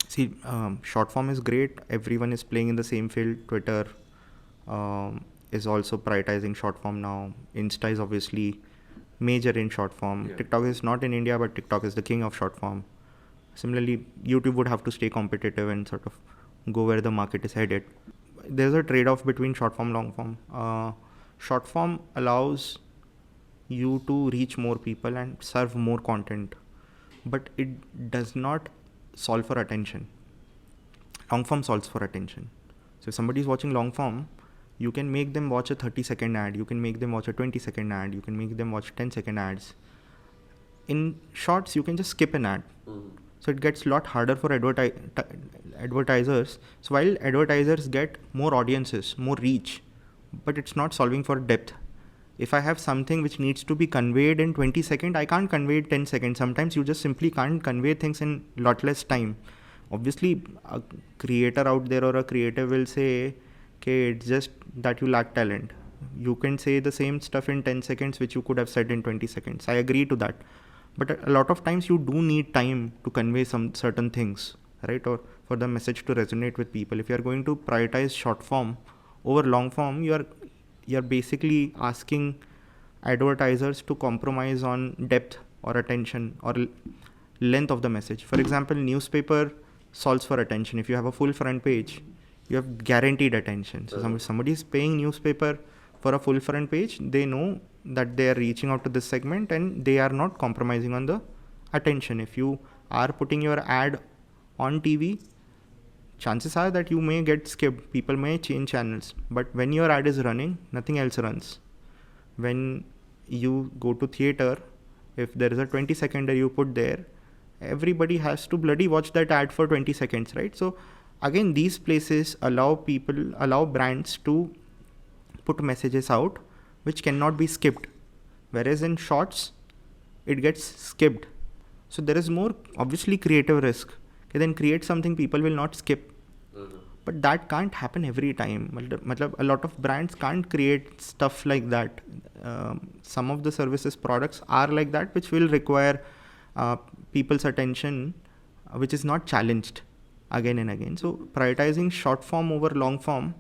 See, short form is great. Everyone is playing in the same field. Twitter is also prioritizing short form now. Insta is obviously major in short form. Yeah. TikTok is not in India, but TikTok is the king of short form. Similarly, YouTube would have to stay competitive and sort of go where the market is headed. There's a trade-off between short form, long form. Short form allows you to reach more people and serve more content, but it does not solve for attention. Long form solves for attention. So if somebody is watching long form, you can make them watch a 30-second ad, you can make them watch a 20-second ad, you can make them watch 10-second ads. In shorts, you can just skip an ad. So it gets a lot harder for advertisers. So while advertisers get more audiences, more reach, but it's not solving for depth. If I have something which needs to be conveyed in 20 seconds, I can't convey it 10 seconds. Sometimes you just simply can't convey things in lot less time. Obviously, a creator out there or a creative will say, okay, it's just that you lack talent. You can say the same stuff in 10 seconds which you could have said in 20 seconds. I agree to that. But a lot of times you do need time to convey some certain things, right? Or for the message to resonate with people. If you are going to prioritize short form over long form, you're basically asking advertisers to compromise on depth or attention or length of the message. For example, newspaper solves for attention. If you have a full front page, you have guaranteed attention. So somebody is paying newspaper for a full front page, they know that they are reaching out to this segment and they are not compromising on the attention. If you are putting your ad on TV, chances are that you may get skipped. People may change channels. But when your ad is running, nothing else runs. When you go to theater, if there is a 20-seconder you put there, everybody has to bloody watch that ad for 20 seconds, right? So again, these places allow brands to put messages out which cannot be skipped. Whereas in shorts, it gets skipped. So there is more obviously creative risk. Okay, then create something people will not skip. But that can't happen every time. A lot of brands can't create stuff like that. Some of the services products are like that, which will require people's attention, which is not challenged again and again. So prioritizing short form over long form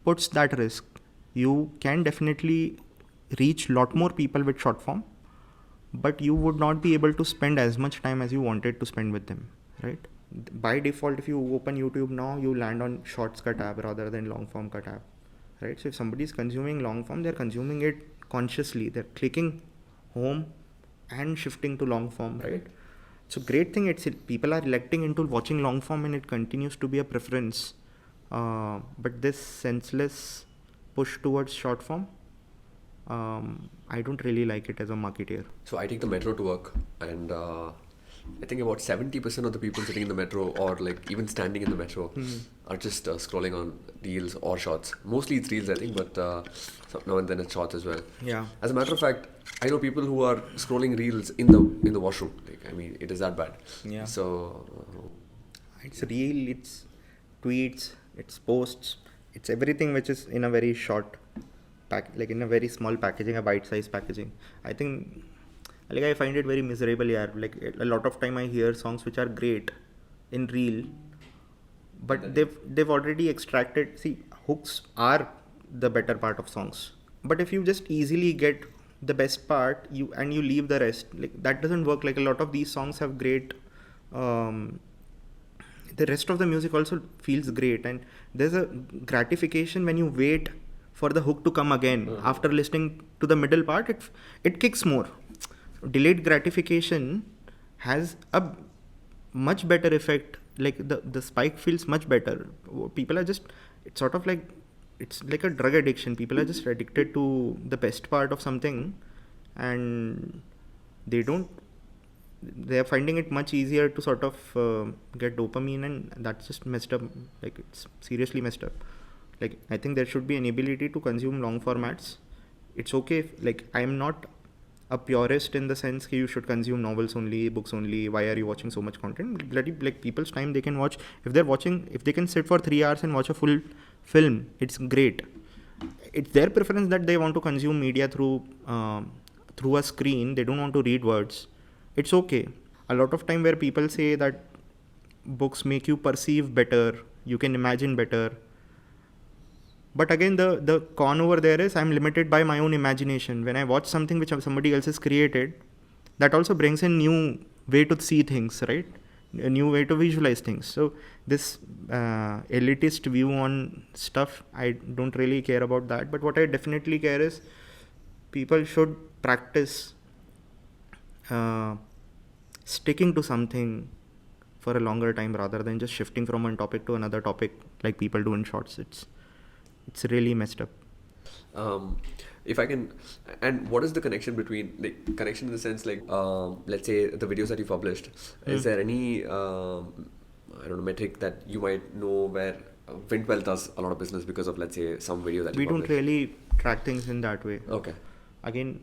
puts that risk. You can definitely reach a lot more people with short form, but you would not be able to spend as much time as you wanted to spend with them, right? By default, if you open YouTube now, you land on shorts ka tab rather than long form ka tab, right? So if somebody is consuming long form, they're consuming it consciously. They're clicking home and shifting to long form, right? So great thing, people are electing into watching long form and it continues to be a preference. But this senseless push towards short form, I don't really like it as a marketeer. So I take the metro to work, and I think about 70% of the people sitting in the metro or like even standing in the metro are just scrolling on reels or shorts. Mostly it's reels, I think, but now and then it's shorts as well. Yeah. As a matter of fact, I know people who are scrolling reels in the washroom. Like, I mean, it is that bad. Yeah. So it's reel, it's tweets, it's posts, it's everything which is in a very short like in a very small packaging, a bite-sized packaging. I think, like, I find it very miserable. Yeah, like a lot of time I hear songs which are great in reel, but they've already extracted. See, hooks are the better part of songs, but if you just easily get the best part, you leave the rest, like that doesn't work. Like a lot of these songs have great. The rest of the music also feels great, and there's a gratification when you wait for the hook to come again. After listening to the middle part, it kicks more. Delayed gratification has a much better effect. Like the spike feels much better. People are just, it's sort of like, it's like a drug addiction. People are just addicted to the best part of something, and they're finding it much easier to sort of get dopamine, and that's just messed up. Like, it's seriously messed up. Like, I think there should be an ability to consume long formats. It's okay if, like, I'm not a purist in the sense that you should consume novels only, books only. Why are you watching so much content? Bloody, like, people's time, they can watch, if they can sit for 3 hours and watch a full film, it's great. It's their preference that they want to consume media through a screen. They don't want to read words. It's okay. A lot of time where people say that books make you perceive better, you can imagine better. But again, the con over there is I'm limited by my own imagination. When I watch something which somebody else has created, that also brings in new way to see things, right? A new way to visualize things. So this elitist view on stuff, I don't really care about that. But what I definitely care is people should practice sticking to something for a longer time rather than just shifting from one topic to another topic like people do in shorts. It's really messed up. If I can, and what is the connection between, like, connection in the sense, like, let's say the videos that you published, is there any, I don't know, metric that you might know where wintwealth does a lot of business because of, let's say, some video that We you don't published? really track things in that way. Okay. Again,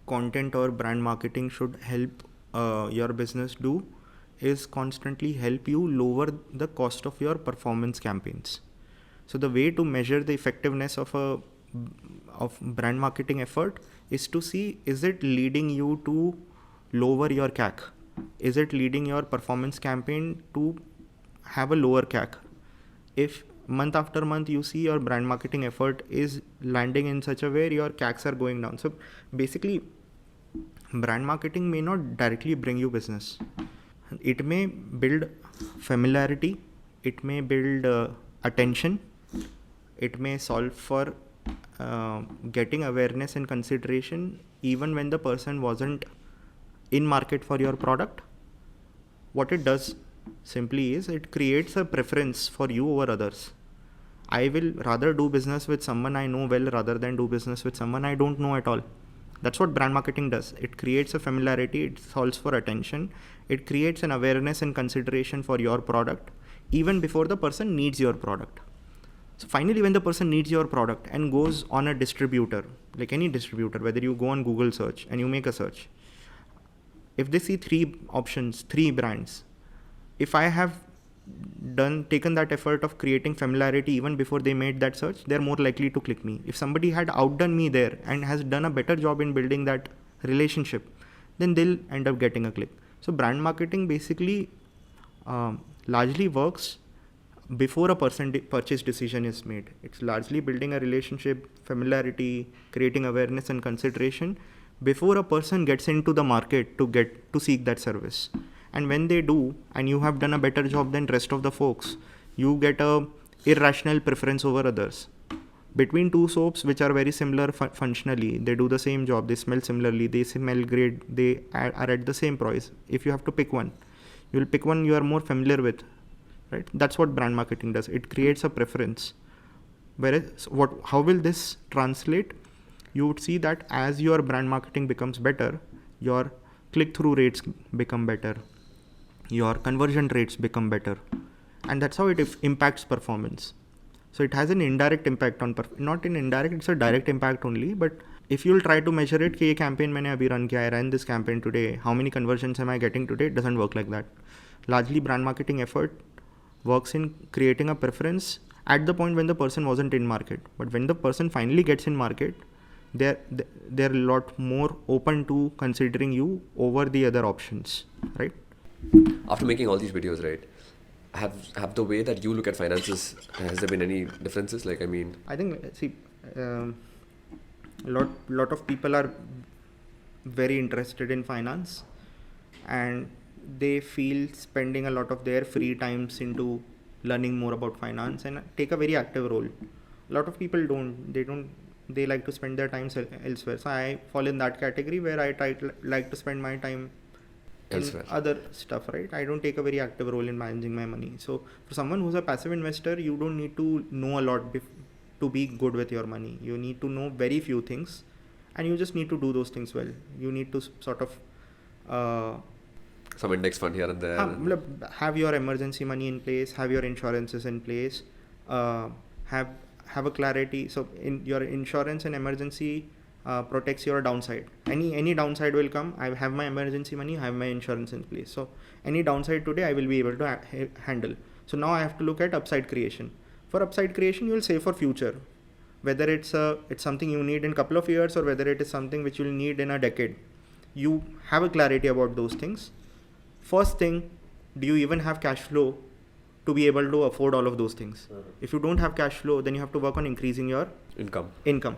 content or brand marketing should help your business do is constantly help you lower the cost of your performance campaigns. So the way to measure the effectiveness of brand marketing effort is to see, is it leading you to lower your CAC? Is it leading your performance campaign to have a lower CAC? If month after month you see your brand marketing effort is landing in such a way your CACs are going down. So basically, brand marketing may not directly bring you business. It may build familiarity, it may build attention, it may solve for getting awareness and consideration even when the person wasn't in market for your product. What it does simply is it creates a preference for you over others. I will rather do business with someone I know well rather than do business with someone I don't know at all. That's what brand marketing does. It creates a familiarity, it solves for attention, it creates an awareness and consideration for your product even before the person needs your product. So finally, when the person needs your product and goes on a distributor, like any distributor, whether you go on Google search and you make a search, if they see 3 options, 3 brands, if I have taken that effort of creating familiarity even before they made that search, they're more likely to click me. If somebody had outdone me there and has done a better job in building that relationship, then they'll end up getting a click. So brand marketing basically largely works before a purchase decision is made. It's largely building a relationship, familiarity, creating awareness and consideration before a person gets into the market to seek that service. And when they do, and you have done a better job than rest of the folks, you get a irrational preference over others. Between 2 soaps which are very similar functionally, they do the same job, they smell similarly, they smell great, they are at the same price. If you have to pick one, you will pick one you are more familiar with, right? That's what brand marketing does. It creates a preference. Whereas how will this translate? You would see that as your brand marketing becomes better, your click-through rates become better, your conversion rates become better, and that's how it impacts performance. So it has an indirect impact on not an indirect, it's a direct impact only. But if you'll try to measure it, कि ये campaign मैंने अभी run किया, I ran this campaign today, how many conversions am I getting today? It doesn't work like that. Largely, brand marketing effort works in creating a preference at the point when the person wasn't in market. But when the person finally gets in market, they're a lot more open to considering you over the other options, right? After making all these videos, right, have the way that you look at finances, has there been any differences? Like, I mean, I think, see, lot of people are very interested in finance, and they feel spending a lot of their free times into learning more about finance and take a very active role. A lot of people they like to spend their time elsewhere. So I fall in that category where I like to spend my time elsewhere. In other stuff, right? I don't take a very active role in managing my money. So for someone who's a passive investor, you don't need to know a lot to be good with your money. You need to know very few things, and you just need to do those things well. You need to sort of some index fund here and there. Have your emergency money in place, have your insurances in place, have a clarity. So in your insurance and emergency protects your downside. Any downside will come. I have my emergency money, I have my insurance in place. So any downside today, I will be able to handle. So now I have to look at upside creation. For upside creation, you will save for future. Whether it's something you need in a couple of years or whether it is something which you will need in a decade. You have a clarity about those things. First thing, do you even have cash flow to be able to afford all of those things? If you don't have cash flow, then you have to work on increasing your income.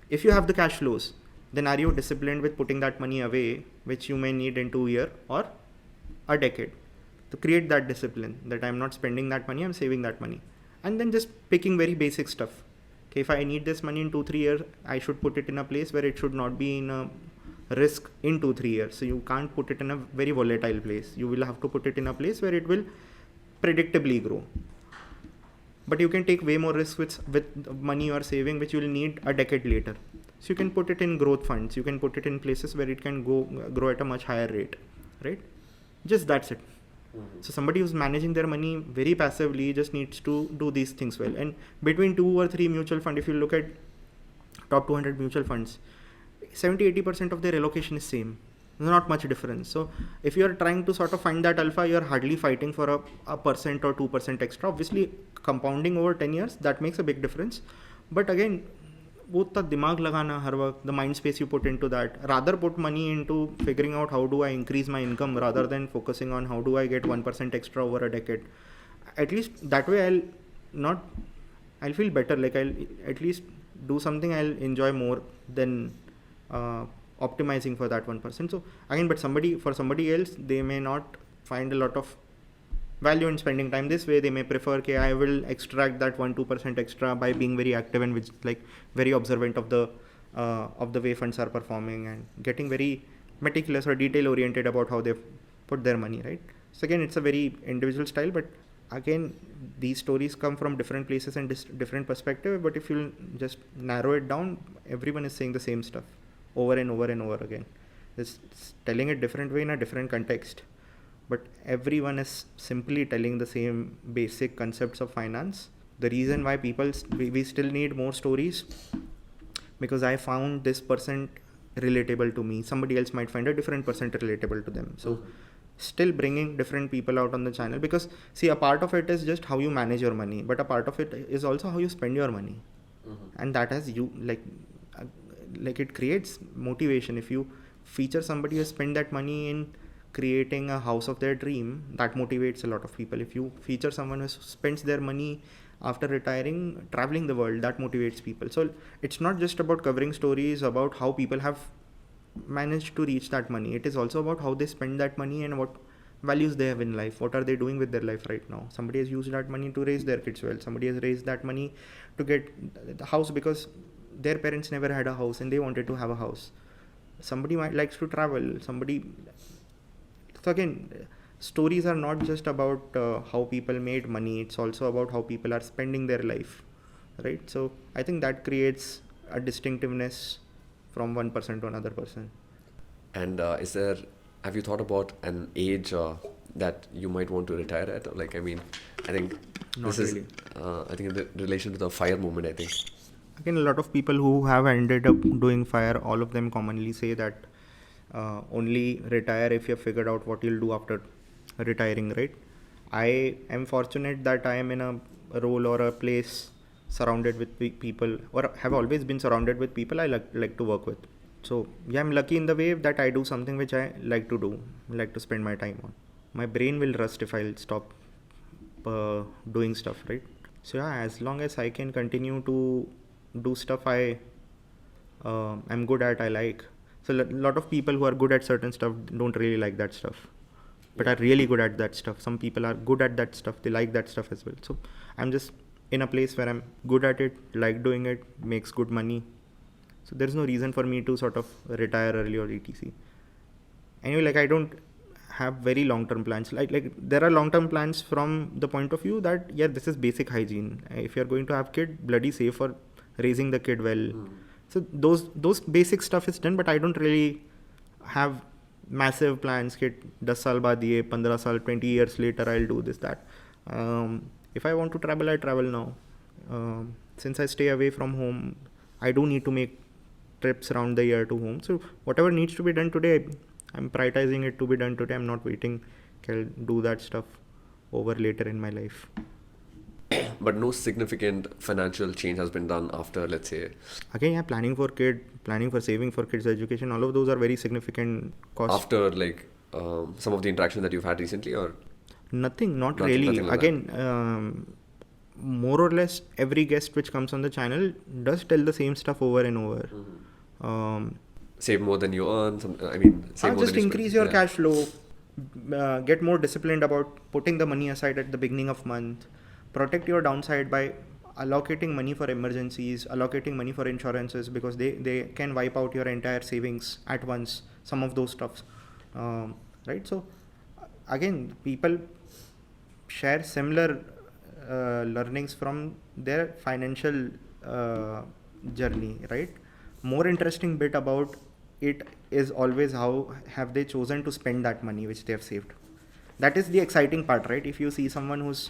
If you have the cash flows, then are you disciplined with putting that money away, which you may need in 2 years or a decade? To create that discipline that I'm not spending that money, I'm saving that money. And then just picking very basic stuff. Okay, if I need this money in 2-3 years, I should put it in a place where it should not be in a risk in 2-3 years. So you can't put it in a very volatile place. You will have to put it in a place where it will predictably grow. but you can take way more risk with money you are saving, which you will need a decade later. So you can put it in growth funds, you can put it in places where it can grow at a much higher rate, right? Just that's it. So somebody who's managing their money very passively just needs to do these things well. And between 2 or 3 mutual fund, if you look at top 200 mutual funds, 70-80% of their allocation is same. There's not much difference. So if you're trying to sort of find that alpha, you're hardly fighting for a percent or 2% extra. Obviously, compounding over 10 years, that makes a big difference. But again, वो उतना दिमाग लगाना हर वक्त, the mind space you put into that, rather put money into figuring out how do I increase my income rather than focusing on how do I get 1% extra over a decade. At least that way I'll feel better, like I'll at least do something I'll enjoy more than optimizing for that 1%. So again, but for somebody else, they may not find a lot of value in spending time this way. They may prefer, okay, I will extract that 1-2% extra by being very active and very observant of the way funds are performing and getting very meticulous or detail oriented about how they've put their money, right? So again, it's a very individual style, but again, these stories come from different places and different perspective. But if you just narrow it down, everyone is saying the same stuff over and over and over again. It's telling it different way in a different context, but everyone is simply telling the same basic concepts of finance. The reason why we still need more stories, because I found this percent relatable to me, somebody else might find a different percent relatable to them. So still bringing different people out on the channel, because see, a part of it is just how you manage your money, but a part of it is also how you spend your money. And that has you like it creates motivation. If you feature somebody who spend that money in creating a house of their dream, that motivates a lot of people. If you feature someone who spends their money after retiring traveling the world, that motivates people. So it's not just about covering stories about how people have managed to reach that money. It is also about how they spend that money and what values they have in life. What are they doing with their life right now? Somebody has used that money to raise their kids well. Somebody has raised that money to get the house because their parents never had a house and they wanted to have a house. Somebody might likes to travel. So again, stories are not just about how people made money. It's also about how people are spending their life, right? So I think that creates a distinctiveness from one person to another person. And have you thought about an age that you might want to retire at? Like, I mean, I think Not this really. I think in relation to the FIRE movement, I think. Again, a lot of people who have ended up doing FIRE, all of them commonly say that only retire if you have figured out what you'll do after retiring, right? I am fortunate that I am in a role or a place surrounded with people, or have always been surrounded with people I like to work with. So yeah, I'm lucky in the way that I do something which I like to do, like to spend my time on. My brain will rust if I'll stop doing stuff, right? So yeah, as long as I can continue to do stuff I'm good at, I like. So a lot of people who are good at certain stuff don't really like that stuff, but are really good at that stuff. Some people are good at that stuff, they like that stuff as well. So I'm just in a place where I'm good at it, like doing it, makes good money. So there's no reason for me to sort of retire early or etc. Anyway, like I don't have very long-term plans. Like there are long-term plans from the point of view that yeah, this is basic hygiene. If you're going to have kid, bloody safe for raising the kid well. So those basic stuff is done, but I don't really have massive plans. Kid 10 saal baad ye, 15 saal, 20 years later I'll do this, that. If I want to travel, I travel now. Since I stay away from home, I do need to make trips around the year to home. So whatever needs to be done today, I'm prioritizing it to be done today. I'm not waiting, I'll do that stuff over later in my life. But no significant financial change has been done after, let's say. Again, yeah, planning for saving for kids' education, all of those are very significant costs. After like some of the interactions that you've had recently, or? Nothing really. Nothing like Again, more or less every guest which comes on the channel does tell the same stuff over and over. Save more than you earn. Save more just than you increase spend. your cash flow. Get more disciplined about putting the money aside at the beginning of month. Protect your downside by allocating money for emergencies, allocating money for insurances, because they can wipe out your entire savings at once, some of those stuffs, right? So again, people share similar learnings from their financial journey, right? More interesting bit about it is always how have they chosen to spend that money which they have saved. That is the exciting part, right? If you see someone who's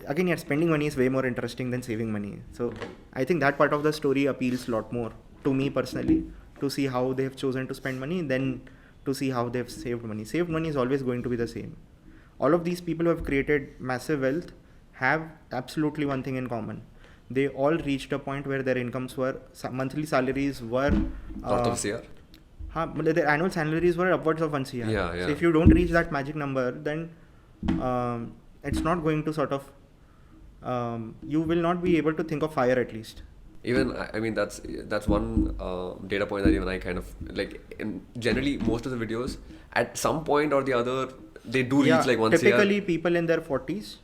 again, spending money is way more interesting than saving money. So I think that part of the story appeals a lot more to me personally, to see how they have chosen to spend money than to see how they've saved money. Saved money is always going to be the same. All of these people who have created massive wealth have absolutely one thing in common. They all reached a point where their incomes were, monthly salaries were Out of CR? Their annual salaries were upwards of 1 CR. Yeah. So if you don't reach that magic number, then it's not going to sort of, you will not be able to think of fire at least. Even, I mean, that's one data point that even I kind of like. Generally, most of the videos, at some point or the other, they do reach like 1 CR. Typically, people in their 40s,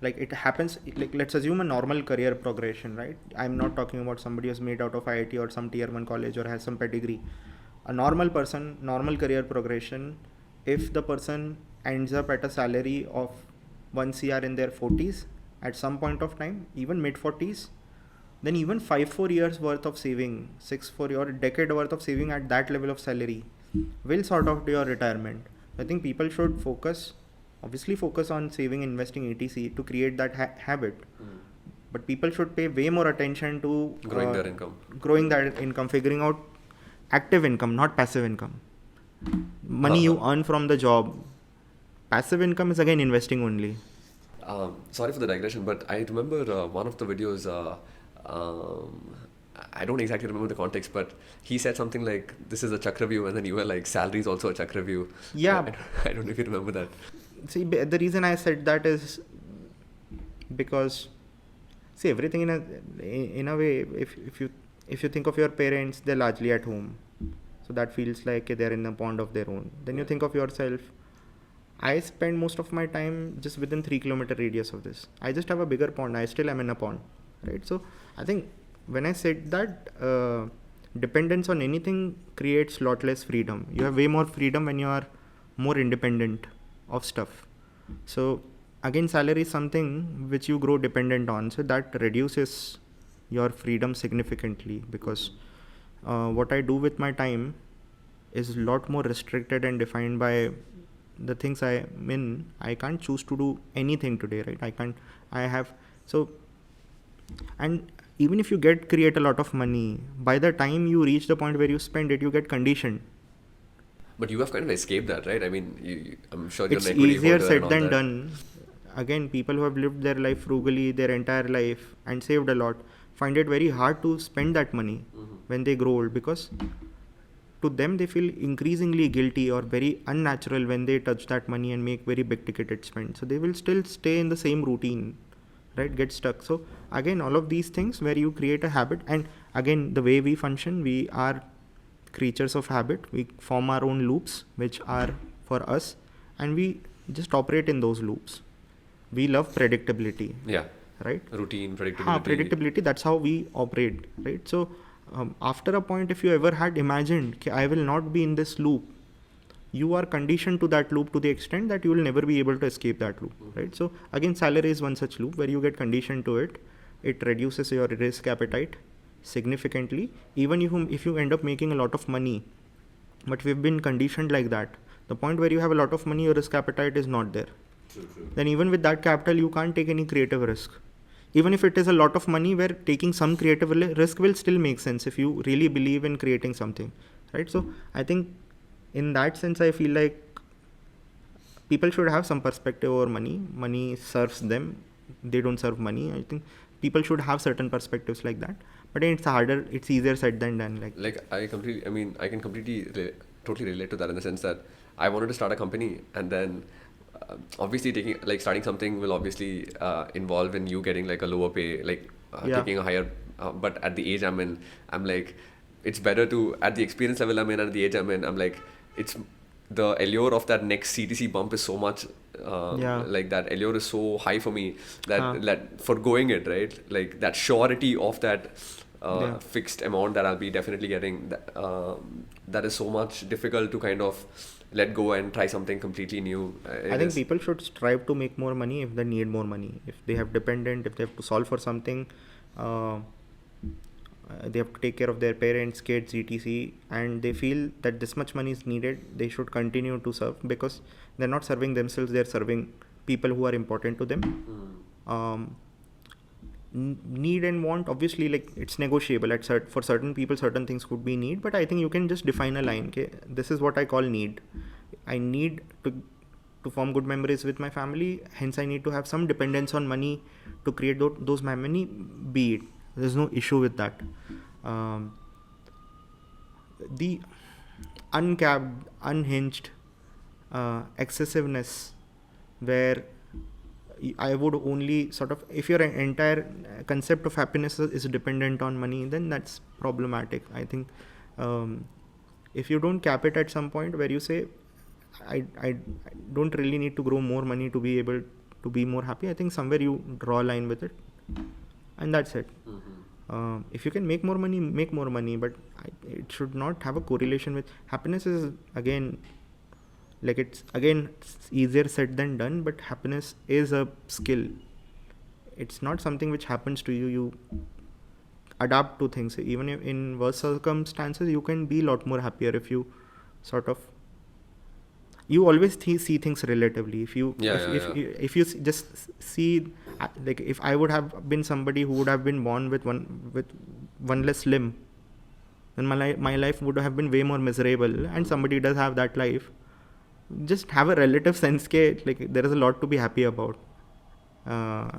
like it happens, like let's assume a normal career progression, right? I'm not talking about somebody who's made out of IIT or some tier 1 college or has some pedigree. A normal person, normal career progression, if the person ends up at a salary of 1 CR in their 40s, at some point of time, even mid 40s, then even 5-4 years worth of saving, 6-4 or decade worth of saving at that level of salary will sort out your retirement. I think people should obviously focus on saving, investing, etc. to create that habit. But people should pay way more attention to growing their income. Growing that income, figuring out active income, not passive income. Money you earn from the job. Passive income is again investing only. Sorry for the digression, but I remember one of the videos, I don't exactly remember the context, but he said something like, this is a chakra view, and then you were like, salary is also a chakra view. Yeah. I don't know if you remember that. See, the reason I said that is because, see, everything in a way, if you think of your parents, they're largely at home. So that feels like they're in a pond of their own. Then you think of yourself. I spend most of my time just within 3-kilometer radius of this. I just have a bigger pond. I still am in a pond, right? So I think when I said that dependence on anything creates lot less freedom. You have way more freedom when you are more independent of stuff. So again, salary is something which you grow dependent on. So that reduces your freedom significantly, because what I do with my time is a lot more restricted and defined by the things I can't choose to do anything today, right? And even if you create a lot of money, by the time you reach the point where you spend it, you get conditioned. But you have kind of escaped that, right? I mean, I'm sure you're it's easier said than done. Again, people who have lived their life frugally their entire life and saved a lot find it very hard to spend that money when they grow old, because to them they feel increasingly guilty or very unnatural when they touch that money and make very big ticketed spend. So they will still stay in the same routine, right? Get stuck. So again, all of these things where you create a habit, and again, the way we function, we are creatures of habit. We form our own loops which are for us, and we just operate in those loops. We love predictability. Yeah. Right? Routine, predictability. Predictability, that's how we operate, right? So after a point, if you ever had imagined, I will not be in this loop, you are conditioned to that loop to the extent that you will never be able to escape that loop, right? So again, salary is one such loop where you get conditioned to it. It reduces your risk appetite significantly. Even if you end up making a lot of money, but we've been conditioned like that, the point where you have a lot of money, your risk appetite is not there. Then even with that capital, you can't take any creative risk. Even if it is a lot of money, where taking some creative risk will still make sense if you really believe in creating something, right? So I think in that sense, I feel like people should have some perspective over money. Money serves them. They don't serve money. I think people should have certain perspectives like that. But it's easier said than done. I can totally relate to that in the sense that I wanted to start a company, and then obviously starting something will obviously involve in you getting like a lower pay, taking a higher, but at the age I'm in, I'm like, it's better to, at the experience level I'm in and at the age I'm in, I'm like, it's the allure of that next CTC bump is so much, like that allure is so high for me that foregoing it, right? Like that surety of that fixed amount that I'll be definitely getting. That is so much difficult to kind of let go and try something completely new. I think people should strive to make more money if they need more money. If they have dependent, if they have to solve for something, they have to take care of their parents, kids, etc. And they feel that this much money is needed, they should continue to serve, because they're not serving themselves, they're serving people who are important to them. Need and want, obviously, like, it's negotiable. For certain people, certain things could be need, but I think you can just define a line. Okay, this is what I call need. I need to form good memories with my family, hence I need to have some dependence on money to create those memories. Be it, there's no issue with that. The uncapped, unhinged excessiveness, where I would only sort of, if your entire concept of happiness is dependent on money, then that's problematic. I think if you don't cap it at some point where you say, I don't really need to grow more money to be able to be more happy, I think somewhere you draw a line with it, and that's it. If you can make more money, but it should not have a correlation with happiness. Is again, like, it's easier said than done, but happiness is a skill. It's not something which happens to you. You adapt to things. Even if in worse circumstances, you can be a lot more happier if you sort of, you always see things relatively. If you just see, like, if I would have been somebody who would have been born with one less limb, then my life would have been way more miserable. And somebody does have that life, just have a relative sense ke, like, there is a lot to be happy about,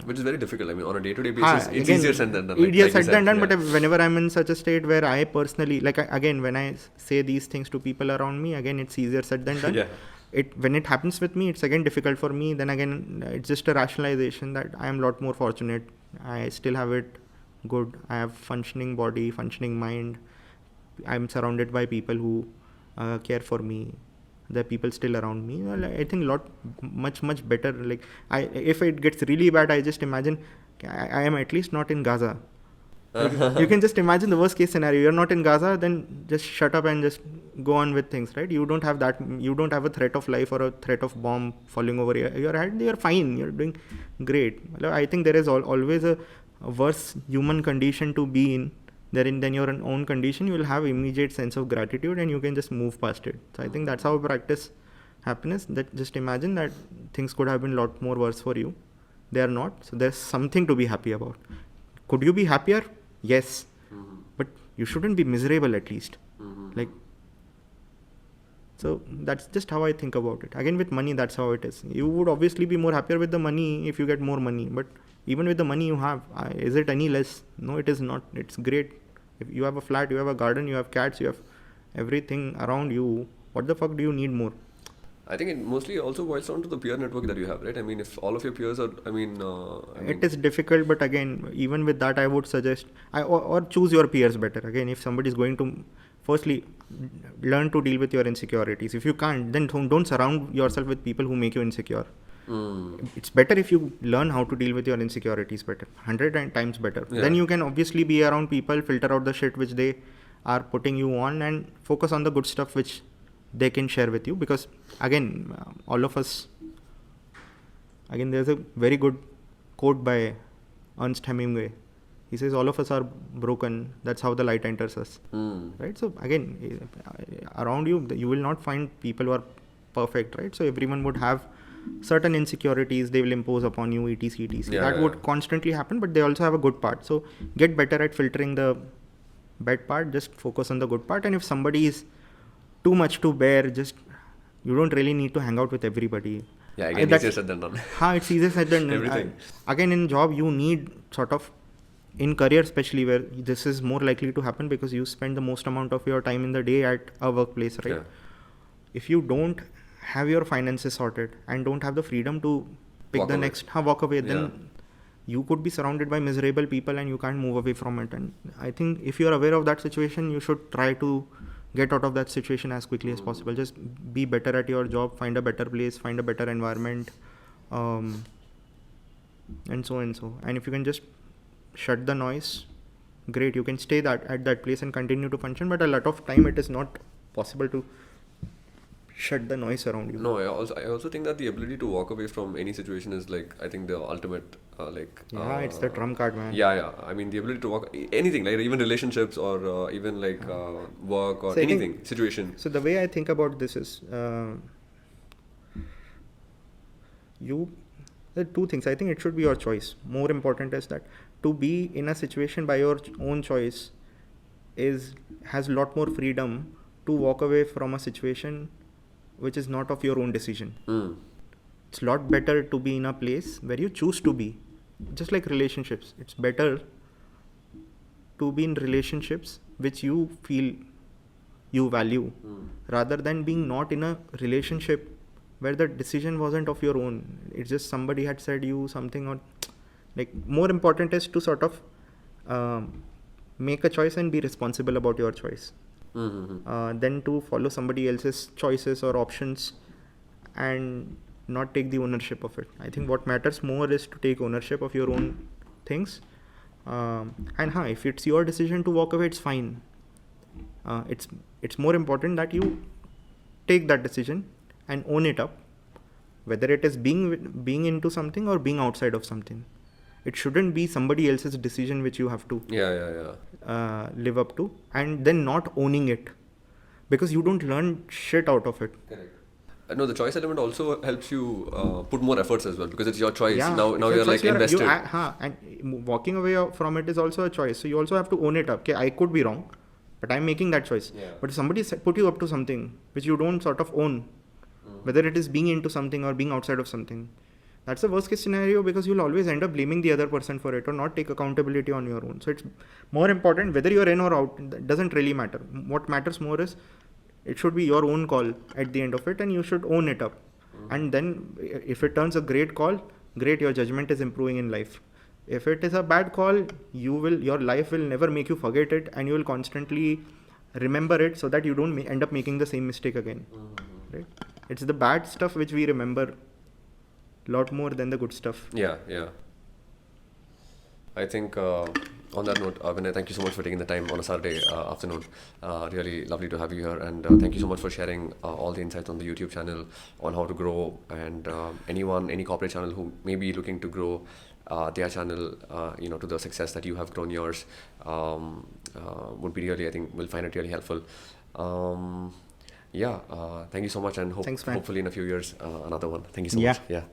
which is very difficult. I mean, on a day-to-day basis, it's easier said than done. Easier said than done. But whenever I'm in such a state where I personally, like, again, when I say these things to people around me, again, it's easier said than done. When it happens with me, it's again difficult for me. Then again, it's just a rationalization that I am a lot more fortunate. I still have it good. I have functioning body, functioning mind. I'm surrounded by people who care for me. There are people still around me. Well, I think much better. Like, if it gets really bad, I just imagine I am at least not in Gaza. You can just imagine the worst case scenario. You're not in Gaza, then just shut up and just go on with things, right? You don't have that. You don't have a threat of life or a threat of bomb falling over your head. You're fine. You're doing great. I think there is always a worse human condition to be in. Than your own condition. You will have immediate sense of gratitude and you can just move past it. So I think that's how I practice happiness. That just imagine that things could have been a lot more worse for you. They are not. So there's something to be happy about. Could you be happier? Yes. But you shouldn't be miserable, at least. So that's just how I think about it. Again, with money, that's how it is. You would obviously be more happier with the money if you get more money. But even with the money you have, is it any less? No, it is not. It's great. If you have a flat, you have a garden, you have cats, you have everything around you. What the fuck do you need more? I think it mostly also boils down to the peer network that you have, right? I mean, if all of your peers are, it is difficult, but again, even with that, I would suggest, or choose your peers better. Again, if somebody is going to, firstly, learn to deal with your insecurities. If you can't, then don't surround yourself with people who make you insecure. It's better if you learn how to deal with your insecurities better, 100 times better. Then you can obviously be around people, filter out the shit which they are putting you on, and focus on the good stuff which they can share with you. Because again, all of us, again, there's a very good quote by Ernest Hemingway. He says, all of us are broken, that's how the light enters us. Right? So again, around you, you will not find people who are perfect, right? So everyone would have certain insecurities they will impose upon you, etc. That would constantly happen, but they also have a good part. So get better at filtering the bad part, just focus on the good part. And if somebody is too much to bear, just, you don't really need to hang out with everybody. Again, easier said than done. It's easier said than done. Everything. Again, in job, you need sort of, in career especially, where this is more likely to happen because you spend the most amount of your time in the day at a workplace, right? If you don't have your finances sorted and don't have the freedom to pick walk away, then you could be surrounded by miserable people and you can't move away from it. And I think if you're aware of that situation, you should try to get out of that situation as quickly as possible. Just be better at your job, find a better place, find a better environment, and so and so. And if you can just shut the noise, great, you can stay at that place and continue to function, but a lot of time it is not possible to shut the noise around you. No, I also think that the ability to walk away from any situation is like, I think the ultimate It's the trump card, man. Yeah. I mean, the ability to walk anything, like even relationships or even like work or So I think- anything situation. So the way I think about this is, there are two things. I think it should be your choice. More important is that to be in a situation by your own choice has a lot more freedom to walk away from a situation which is not of your own decision. It's a lot better to be in a place where you choose to be. Just like relationships, it's better to be in relationships which you feel you value rather than being not in a relationship where the decision wasn't of your own. It's just somebody had said you something, or like more important is to sort of make a choice and be responsible about your choice. Than to follow somebody else's choices or options and not take the ownership of it. I think what matters more is to take ownership of your own things. If it's your decision to walk away, it's fine. It's more important that you take that decision and own it up, whether it is being into something or being outside of something. It shouldn't be somebody else's decision which you have to live up to, and then not owning it, because you don't learn shit out of it. Correct. No, the choice element also helps you put more efforts as well, because it's your choice. Yeah, Now it's your you're choice. like invested. And walking away from it is also a choice. So you also have to own it up. Okay, I could be wrong, but I'm making that choice. Yeah. But if somebody put you up to something which you don't sort of own, whether it is being into something or being outside of something, that's the worst case scenario, because you'll always end up blaming the other person for it or not take accountability on your own. So it's more important whether you're in or out. That doesn't really matter. What matters more is it should be your own call at the end of it, and you should own it up. And then if it turns a great call, great, your judgment is improving in life. If it is a bad call, your life will never make you forget it, and you will constantly remember it so that you don't end up making the same mistake again. Right? It's the bad stuff which we remember a lot more than the good stuff. Yeah. I think on that note, Vinay, thank you so much for taking the time on a Saturday afternoon. Really lovely to have you here, and thank you so much for sharing all the insights on the YouTube channel on how to grow, and any corporate channel who may be looking to grow their channel, to the success that you have grown yours, would be really, I think, will find it really helpful. Thank you so much, and hopefully in a few years, another one. Thank you so much. Yeah.